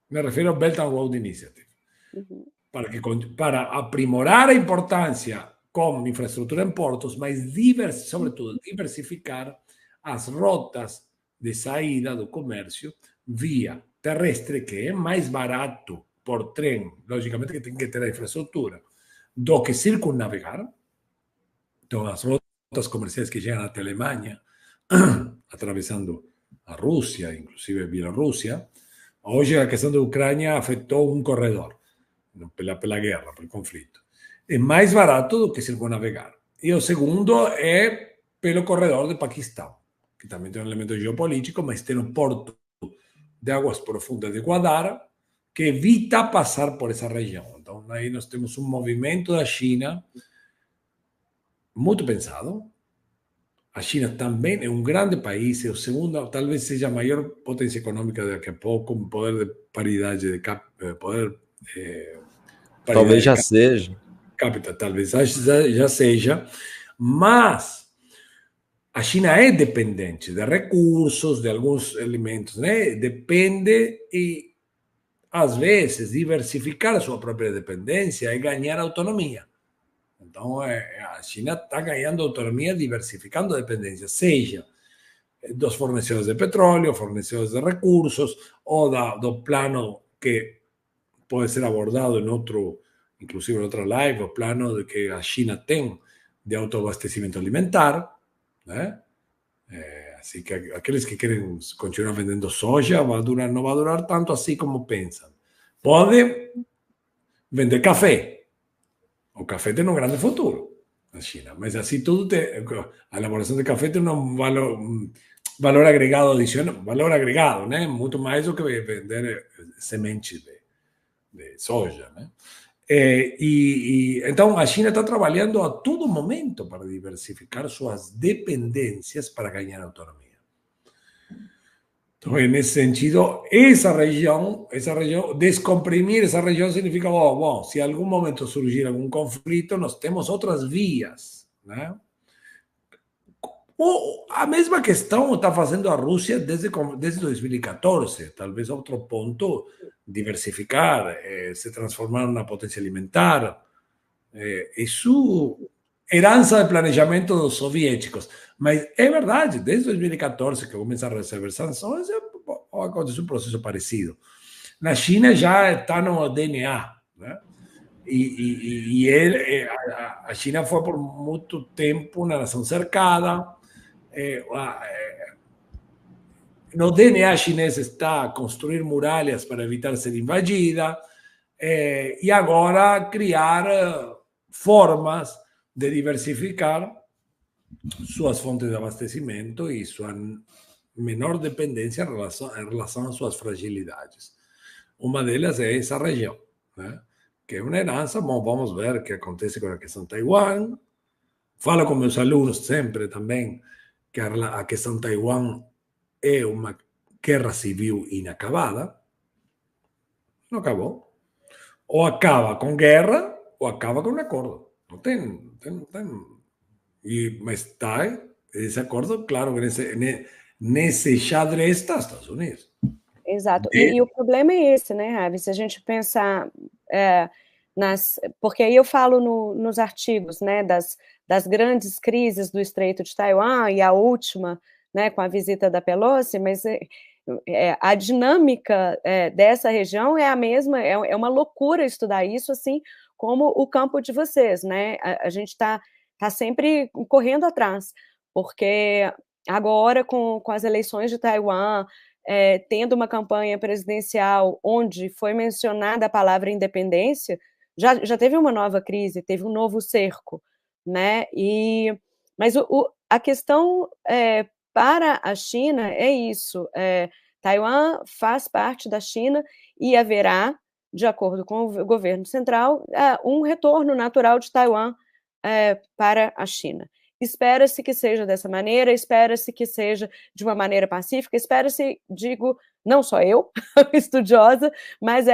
Me refiro ao Belt and Road Initiative, para aprimorar a importância com infraestrutura em portos, mas sobretudo diversificar as rotas de saída do comércio via terrestre, que é mais barato por trem, logicamente que tem que ter a infraestrutura, do que circunnavegar. Então, as rotas comerciais que chegam até a Alemanha, atravessando a Rússia, inclusive a Bielorrússia. Hoje a questão da Ucrânia afetou um corredor pela guerra, pelo conflito. É mais barato do que circunnavegar. E o segundo é pelo corredor de Paquistão, que também tem um elemento geopolítico, mas tem um porto de águas profundas de Gwadar que evita passar por essa região. Então, aí nós temos um movimento da China muito pensado. A China também é um grande país, é o segundo, talvez seja a maior potência econômica daqui a pouco, com poder de paridade de talvez já seja. Capita, talvez já seja, mas a China é dependente de recursos, de alguns elementos, né? Depende e, às vezes, diversificar a sua própria dependência é ganhar autonomia. Então, a China está ganhando autonomia diversificando a dependência, seja dos fornecedores de petróleo, fornecedores de recursos, ou do plano que pode ser abordado inclusive em outra live, o plano de que a China tem de autoabastecimento alimentar, né? Assim que aqueles que querem continuar vendendo soja não vai durar tanto assim como pensam. Pode vender café. O café tem um grande futuro na China, mas assim tudo a elaboração de café tem um valor agregado adicional, valor agregado, né? Muito mais do que vender sementes de soja, né? Então a China está trabalhando a todo momento para diversificar suas dependências para ganhar autonomia. Então, nesse sentido, essa região, descomprimir essa região significa, bom, se em algum momento surgir algum conflito, nós temos outras vias, né? A mesma questão está fazendo a Rússia desde 2014, talvez outro ponto, diversificar, se transformar numa potência alimentar. Isso herança de planejamento dos soviéticos. Mas é verdade, desde 2014 que começa a receber sanções, aconteceu um processo parecido. Na China já está no DNA, né? A China foi por muito tempo uma nação cercada. No DNA chinês está construir muralhas para evitar ser invadida, e agora criar formas de diversificar suas fontes de abastecimento e sua menor dependência em relação às suas fragilidades. Uma delas é essa região, né? que é uma herança. Bom, vamos ver o que acontece com a questão de Taiwan. Falo com meus alunos sempre também que a questão de Taiwan é uma guerra civil inacabada. Não acabou. Ou acaba com guerra, ou acaba com um acordo. Não tem. Mas está esse acordo, claro, que nesse xadrez está Estados Unidos. Exato. E o problema é esse, né, Ravi? Se a gente pensar porque aí eu falo nos artigos, né, das grandes crises do Estreito de Taiwan, e a última, né, com a visita da Pelosi, mas a dinâmica dessa região é a mesma, é uma loucura estudar isso, assim como o campo de vocês, né? A gente está sempre correndo atrás, porque agora com as eleições de Taiwan, tendo uma campanha presidencial onde foi mencionada a palavra independência, já teve uma nova crise, teve um novo cerco, né? Mas a questão para a China é isso. Taiwan faz parte da China e haverá, de acordo com o governo central, um retorno natural de Taiwan para a China. Espera-se que seja dessa maneira, espera-se que seja de uma maneira pacífica, espera-se, digo, não só eu, estudiosa, mas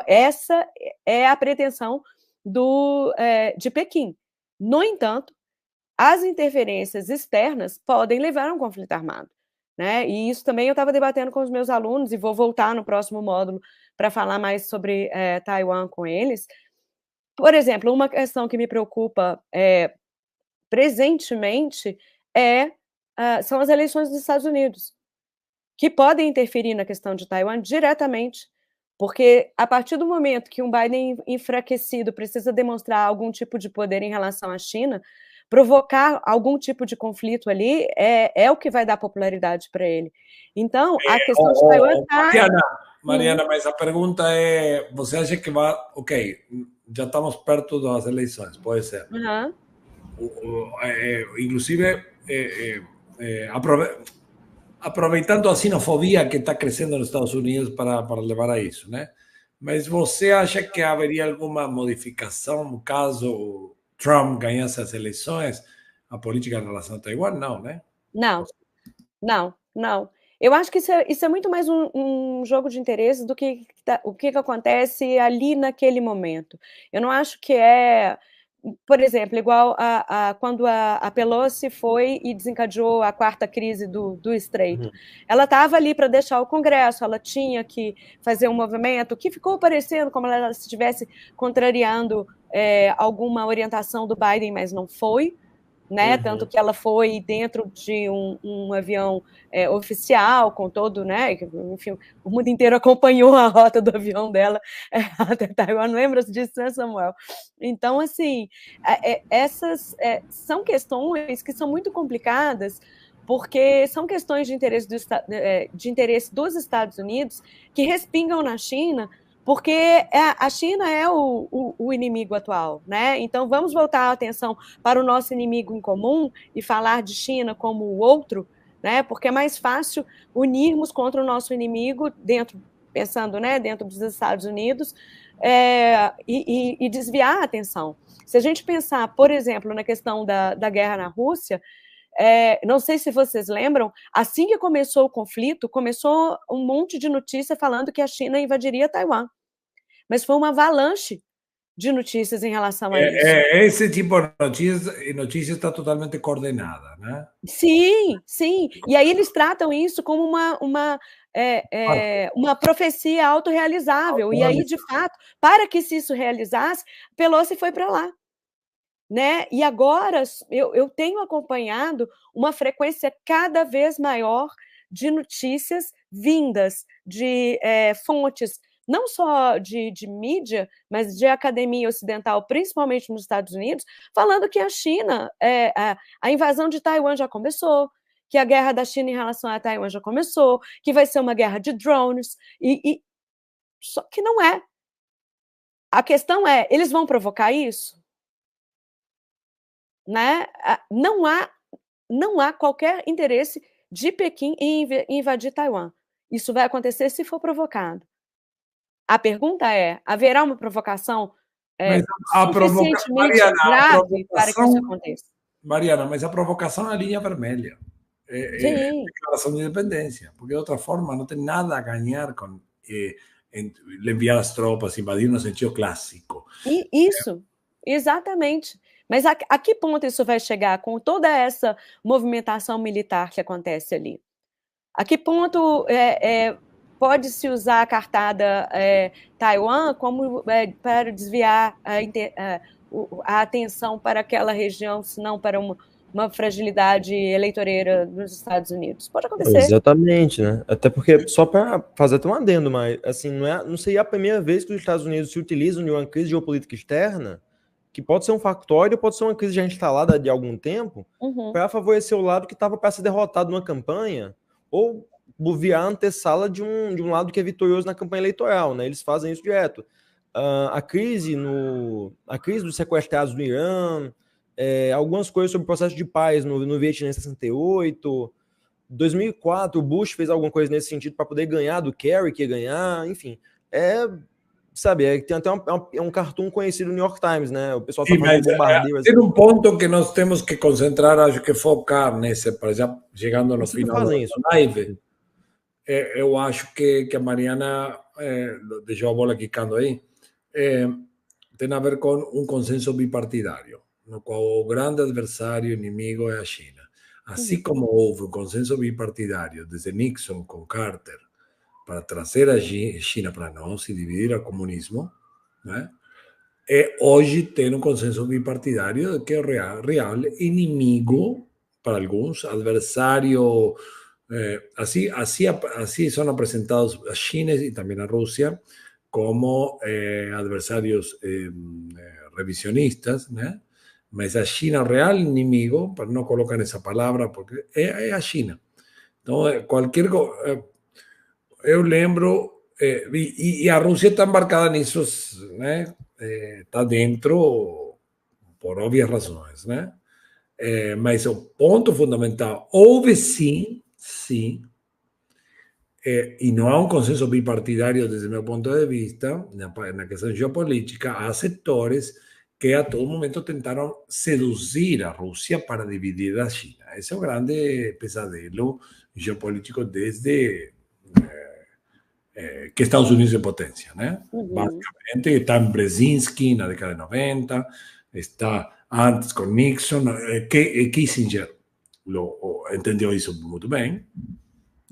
essa é a pretensão de Pequim. No entanto, as interferências externas podem levar a um conflito armado, né? E isso também eu estava debatendo com os meus alunos, e vou voltar no próximo módulo para falar mais sobre Taiwan com eles. Por exemplo, uma questão que me preocupa presentemente são as eleições dos Estados Unidos, que podem interferir na questão de Taiwan diretamente, porque a partir do momento que um Biden enfraquecido precisa demonstrar algum tipo de poder em relação à China, provocar algum tipo de conflito ali é o que vai dar popularidade para ele. Então, a questão de Taiwan está... Mariana, mas a pergunta é, você acha que vai... Ok, já estamos perto das eleições, pode ser. Uhum. Inclusive, aproveitando a sinofobia que está crescendo nos Estados Unidos para levar a isso, né? Mas você acha que haveria alguma modificação no caso Trump ganhasse as eleições, a política em relação a Taiwan? Não, né? Não. Eu acho que isso é muito mais um jogo de interesses do que o que acontece ali naquele momento. Eu não acho que por exemplo, igual quando a Pelosi foi e desencadeou a quarta crise do Estreito. Ela estava ali para deixar o Congresso, ela tinha que fazer um movimento que ficou parecendo como ela estivesse contrariando alguma orientação do Biden, mas não foi, né? Tanto que ela foi dentro de um avião oficial, com todo, né? Enfim, o mundo inteiro acompanhou a rota do avião dela até Taiwan. Lembra-se disso, né, Samuel? Então, assim, essas são questões que são muito complicadas, porque são questões de interesse dos Estados Unidos que respingam na China, porque a China é o inimigo atual, né? Então, vamos voltar a atenção para o nosso inimigo em comum e falar de China como o outro, né? Porque é mais fácil unirmos contra o nosso inimigo, pensando, né, dentro dos Estados Unidos, e desviar a atenção. Se a gente pensar, por exemplo, na questão da guerra na Rússia, não sei se vocês lembram, assim que começou o conflito, começou um monte de notícia falando que a China invadiria Taiwan. Mas foi uma avalanche de notícias em relação a isso. Esse tipo de notícia está totalmente coordenada, né? Sim. E aí eles tratam isso como uma profecia autorrealizável. E aí, de fato, para que se isso realizasse, Pelosi foi para lá. Né? E agora eu tenho acompanhado uma frequência cada vez maior de notícias vindas de fontes, não só de mídia, mas de academia ocidental, principalmente nos Estados Unidos, falando que a China, a invasão de Taiwan já começou, que a guerra da China em relação a Taiwan já começou, que vai ser uma guerra de drones, só que não é. A questão é, eles vão provocar isso? Né? Não há qualquer interesse de Pequim em invadir Taiwan. Isso vai acontecer se for provocado. A pergunta é, haverá uma provocação suficientemente grave para que isso aconteça. Mariana, mas a provocação é a linha vermelha. É a declaração de independência, porque de outra forma não tem nada a ganhar com enviar as tropas, invadir no sentido clássico. Isso, exatamente. Mas a que ponto isso vai chegar com toda essa movimentação militar que acontece ali? A que ponto pode-se usar a cartada Taiwan como para desviar a atenção para aquela região, se não para uma fragilidade eleitoreira nos Estados Unidos? Pode acontecer. Exatamente, né? Até porque, só para fazer até um adendo, mas assim, não seria a primeira vez que os Estados Unidos se utilizam de uma crise geopolítica externa, que pode ser um factório, pode ser uma crise já instalada de algum tempo, para favorecer o lado que estava para ser derrotado numa campanha, ou via a antessala de um lado que é vitorioso na campanha eleitoral, né? Eles fazem isso direto. A crise dos sequestrados no Irã, algumas coisas sobre o processo de paz no Vietnã em 68, 2004, o Bush fez alguma coisa nesse sentido para poder ganhar do Kerry, que ia ganhar, enfim. Tem até um cartoon conhecido no New York Times, né? O pessoal está falando bombardeio. Tem um ponto que nós temos que concentrar, acho que focar nesse, por exemplo, chegando no final da live. Eu acho que a Mariana deixou a bola quicando aí. Tem a ver com um consenso bipartidário, no qual o grande adversário inimigo é a China. Assim como houve um consenso bipartidário desde Nixon com Carter para trazer a China para não se dividir ao comunismo, né? Hoje tem um consenso bipartidário que é real inimigo para alguns, adversário. Así son apresentados a China y también a Rusia como adversarios revisionistas, ¿no? Mas a China real inimigo, pero no colocan esa palabra porque es a China. Entonces, yo lembro, y a Rusia está embarcada en esos, está dentro por obvias razones, ¿no? Mas o ponto fundamental, houve sim, e não há um consenso bipartidário desde meu ponto de vista, na questão geopolítica, há setores que a todo momento tentaram seduzir a Rússia para dividir a China. Esse é o grande pesadelo geopolítico desde que Estados Unidos é potência, né? Basicamente, está em Brzezinski na década de 90, está antes com Nixon, que Kissinger entendeu isso muito bem,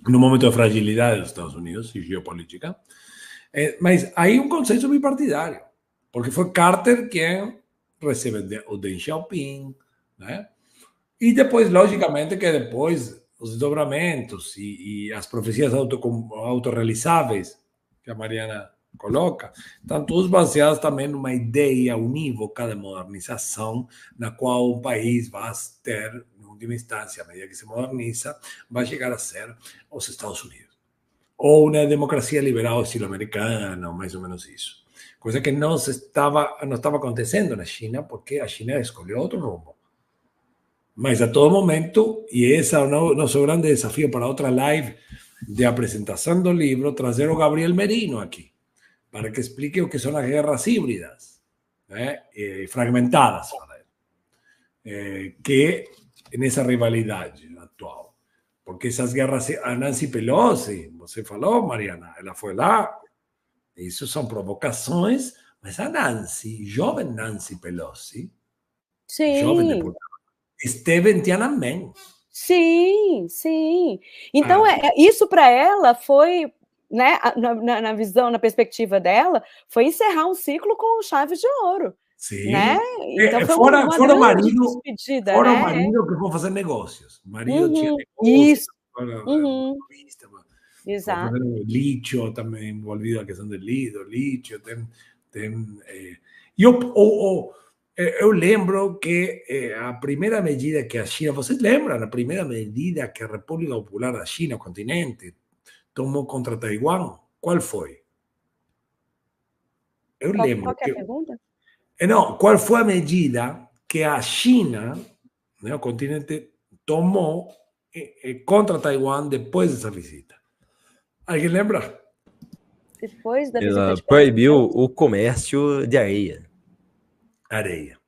no momento de fragilidade dos Estados Unidos e geopolítica. Mas aí um consenso bipartidário, porque foi Carter quem recebe o Deng Xiaoping, né? E depois, logicamente, que depois os desdobramentos e as profecias autorrealizáveis que a Mariana coloca, estão todos baseados também numa ideia unívoca de modernização, na qual o país vai ter, em última instância, à medida que se moderniza, vai chegar a ser os Estados Unidos. Ou uma democracia liberal estilo americana, ou mais ou menos isso. Coisa que não estava acontecendo na China, porque a China escolheu outro rumo. Mas a todo momento, e esse é o nosso grande desafio para outra live de apresentação do livro, trazer o Gabriel Merino aqui, para que explique o que são as guerras híbridas, fragmentadas, que nessa rivalidade atual. Porque essas guerras, a Nancy Pelosi, você falou, Mariana, ela foi lá, isso são provocações, mas a Nancy, jovem Nancy Pelosi, jovem deputada, esteve em Tiananmen. Sim. Então, isso para ela foi, né, na visão, na perspectiva dela, foi encerrar um ciclo com chave de ouro. Sim. Né? Então, foi fora o marido, despedida, fora né? o marido que foi fazer negócios. O marido tinha negócios. Isso. Exato. Lítio também envolvido a questão do lítio. Eu lembro que a primeira medida que a China, vocês lembram, a primeira medida que a República Popular da China, o continente, tomou contra Taiwan? Qual foi? Eu lembro. Qual que é a pergunta? Não, qual foi a medida que a China, né, o continente, tomou contra Taiwan depois dessa visita? Alguém lembra? Depois da visita Ela proibiu o comércio de areia. areia.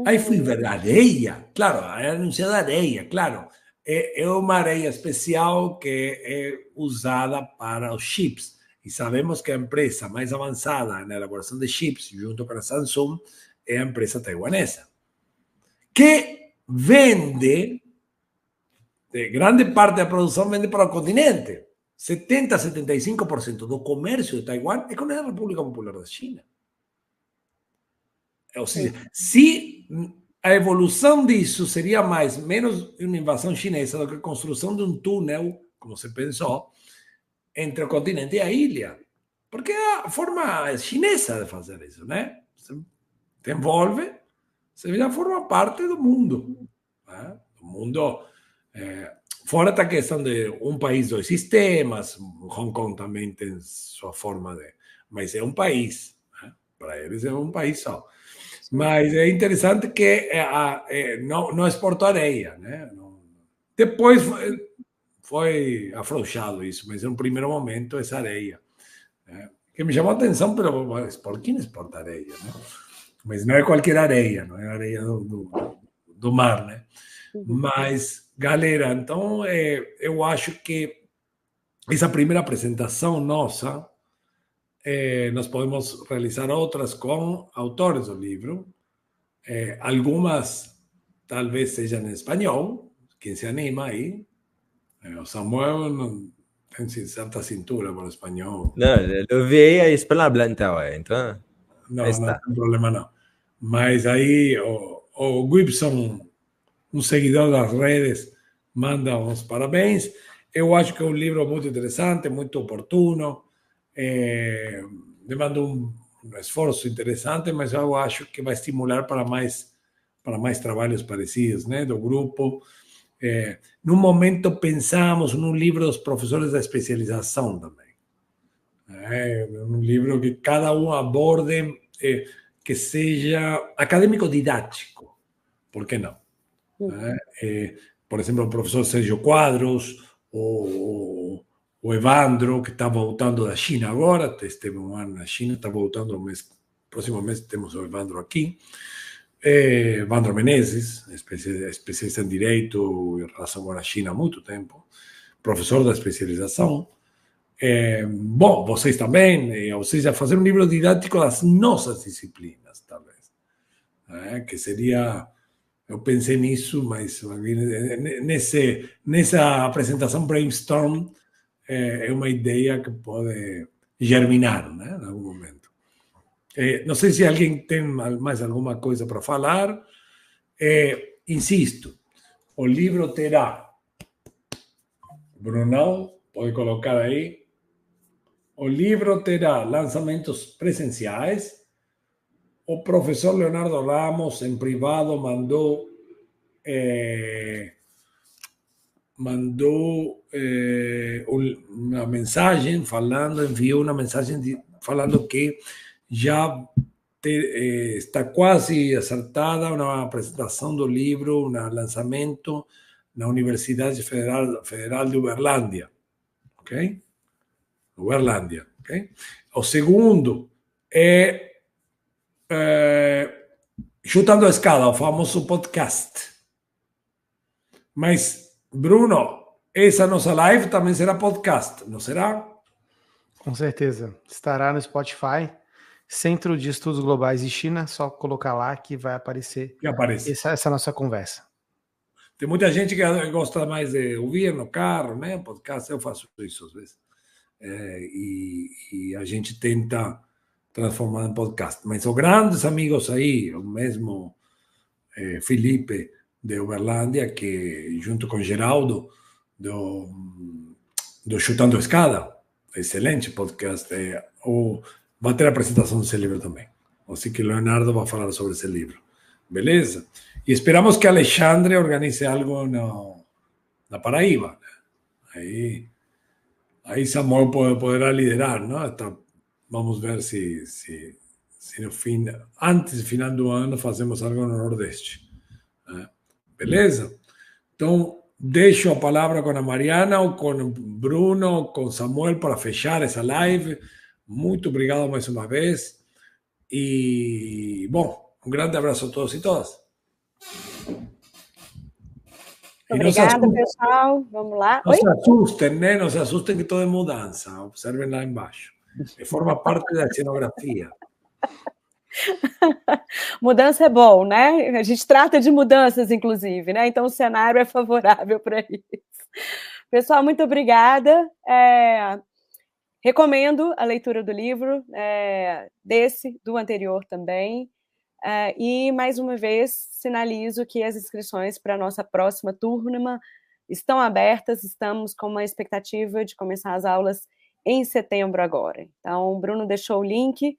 Aí fui ver areia, claro, é anunciada areia, claro. É uma areia especial que é usada para os chips. E sabemos que a empresa mais avançada na elaboração de chips, junto com a Samsung, é a empresa taiwanesa, que vende, grande parte da produção vende para o continente. 70 a 75% do comércio de Taiwan é com a República Popular da China. Ou seja, se a evolução disso seria menos uma invasão chinesa do que a construção de um túnel, como se pensou, entre o continente e a ilha. Porque é a forma chinesa de fazer isso, né? Você te envolve, você já forma parte do mundo. Né? Do mundo. Fora da questão de um país, dois sistemas, Hong Kong também tem sua forma de. Mas é um país. Né? Para eles é um país só. Mas é interessante que não exportou areia, né? Depois foi afrouxado isso, mas no primeiro momento essa areia. Né? Que me chamou a atenção, mas por que não exporta areia? Né? Mas não é qualquer areia, não é areia do mar, né? Mas, galera, então eu acho que essa primeira apresentação nossa, nós podemos realizar outras com autores do livro. Algumas talvez sejam em espanhol, quem se anima aí. O Samuel não tem certa cintura para o espanhol. Não, eu vi a hispanohablante, então. Não tem problema não. Mas aí o Gibson, um seguidor das redes, manda uns parabéns. Eu acho que é um livro muito interessante, muito oportuno. Demanda um esforço interessante, mas eu acho que vai estimular para mais trabalhos parecidos, né, do grupo. Num momento pensamos num livro dos professores da especialização também. Um livro que cada um aborde, que seja acadêmico didático, por que não? Por exemplo, o professor Sérgio Quadros, o Evandro, que está voltando da China agora, esteve um ano na China, está voltando próximo mês temos o Evandro aqui. Evandro Menezes, especialista em Direito em relação com a China há muito tempo, professor da especialização. Bom, vocês também, ou seja, fazer um livro didático das nossas disciplinas, talvez. Que seria... Eu pensei nisso, mas nessa apresentação brainstorm é uma ideia que pode germinar, né, em algum momento. Não sei se alguém tem mais alguma coisa para falar. Insisto, o livro terá... Brunão, pode colocar aí. O livro terá lançamentos presenciais. O professor Leonardo Ramos, em privado, mandou uma mensagem enviou uma mensagem falando que já está quase acertada uma apresentação do livro, um lançamento na Universidade Federal de Uberlândia, ok? Uberlândia, ok? O segundo é Chutando a Escada, o famoso podcast. Mas, Bruno, essa nossa live também será podcast, não será? Com certeza. Estará no Spotify, Centro de Estudos Globais de China, só colocar lá que vai aparecer essa nossa conversa. Tem muita gente que gosta mais de ouvir no carro, né? Podcast, eu faço isso às vezes. E a gente tenta transformar em podcast. Mas os grandes amigos aí, o mesmo Felipe de Uberlândia, que junto com Geraldo do Chutando a Escada, excelente podcast, vai ter a apresentação desse livro também. Assim que Leonardo vai falar sobre esse livro. Beleza? E esperamos que Alexandre organize algo na Paraíba. Aí Samuel poderá liderar, não? Vamos ver se no antes do final do ano fazemos algo no Nordeste. Beleza? Então, deixo a palavra com a Mariana, ou com o Bruno, ou com Samuel para fechar essa live. Muito obrigado mais uma vez. E, bom, Um grande abraço a todos e todas. Obrigada, pessoal. Vamos lá. Não se assustem, né? Não se assustem que tudo é mudança. Observem lá embaixo. Forma parte da cenografia. Mudança é bom, né? A gente trata de mudanças, inclusive, né? Então o cenário é favorável para isso. Pessoal, muito obrigada. Recomendo a leitura do livro, do anterior também. E, mais uma vez, sinalizo que as inscrições para a nossa próxima turma estão abertas, estamos com uma expectativa de começar as aulas em setembro agora. Então, o Bruno deixou o link,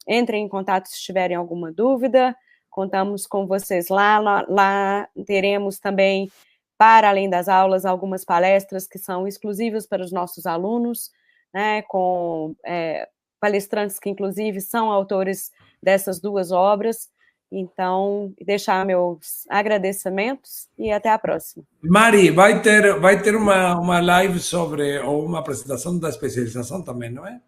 entrem em contato se tiverem alguma dúvida, contamos com vocês lá. Lá teremos também, para além das aulas, algumas palestras que são exclusivas para os nossos alunos, né, com palestrantes que, inclusive, são autores dessas duas obras. Então, deixar meus agradecimentos e até a próxima. Mari, vai ter uma live sobre, ou uma apresentação da especialização também, não é?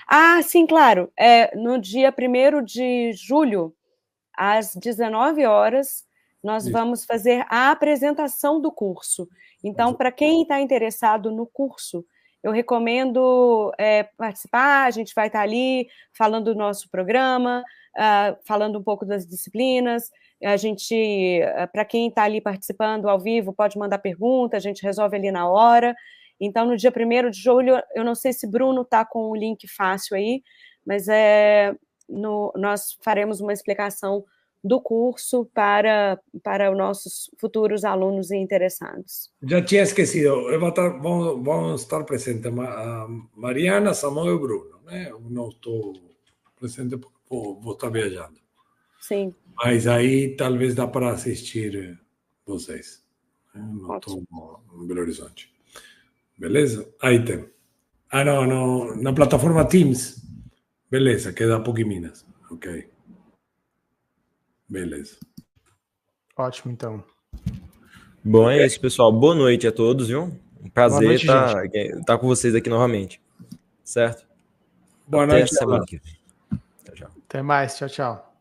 Ah, sim, claro. No dia 1º de julho, às 19 horas, nós vamos fazer a apresentação do curso. Então, para quem está interessado no curso, eu recomendo participar. A gente vai estar ali falando do nosso programa, falando um pouco das disciplinas. A gente, para quem está ali participando ao vivo, pode mandar pergunta, a gente resolve ali na hora. Então, no dia 1º de julho, eu não sei se Bruno está com o link fácil aí, mas nós faremos uma explicação do curso para os nossos futuros alunos e interessados. Já tinha esquecido, vão estar presentes a Mariana, Samuel e Bruno, né? Eu não estou presente porque vou estar viajando. Sim. Mas aí talvez dá para assistir vocês. Não estou em Belo Horizonte. Beleza? Aí tem. Não, na plataforma Teams. Beleza, que é da PUC Minas. Ok. Beleza. Ótimo, então. Bom, é isso, pessoal. Boa noite a todos, viu? Um prazer estar com vocês aqui novamente. Certo? Boa noite. Até semana que vem. Até mais. Tchau, tchau.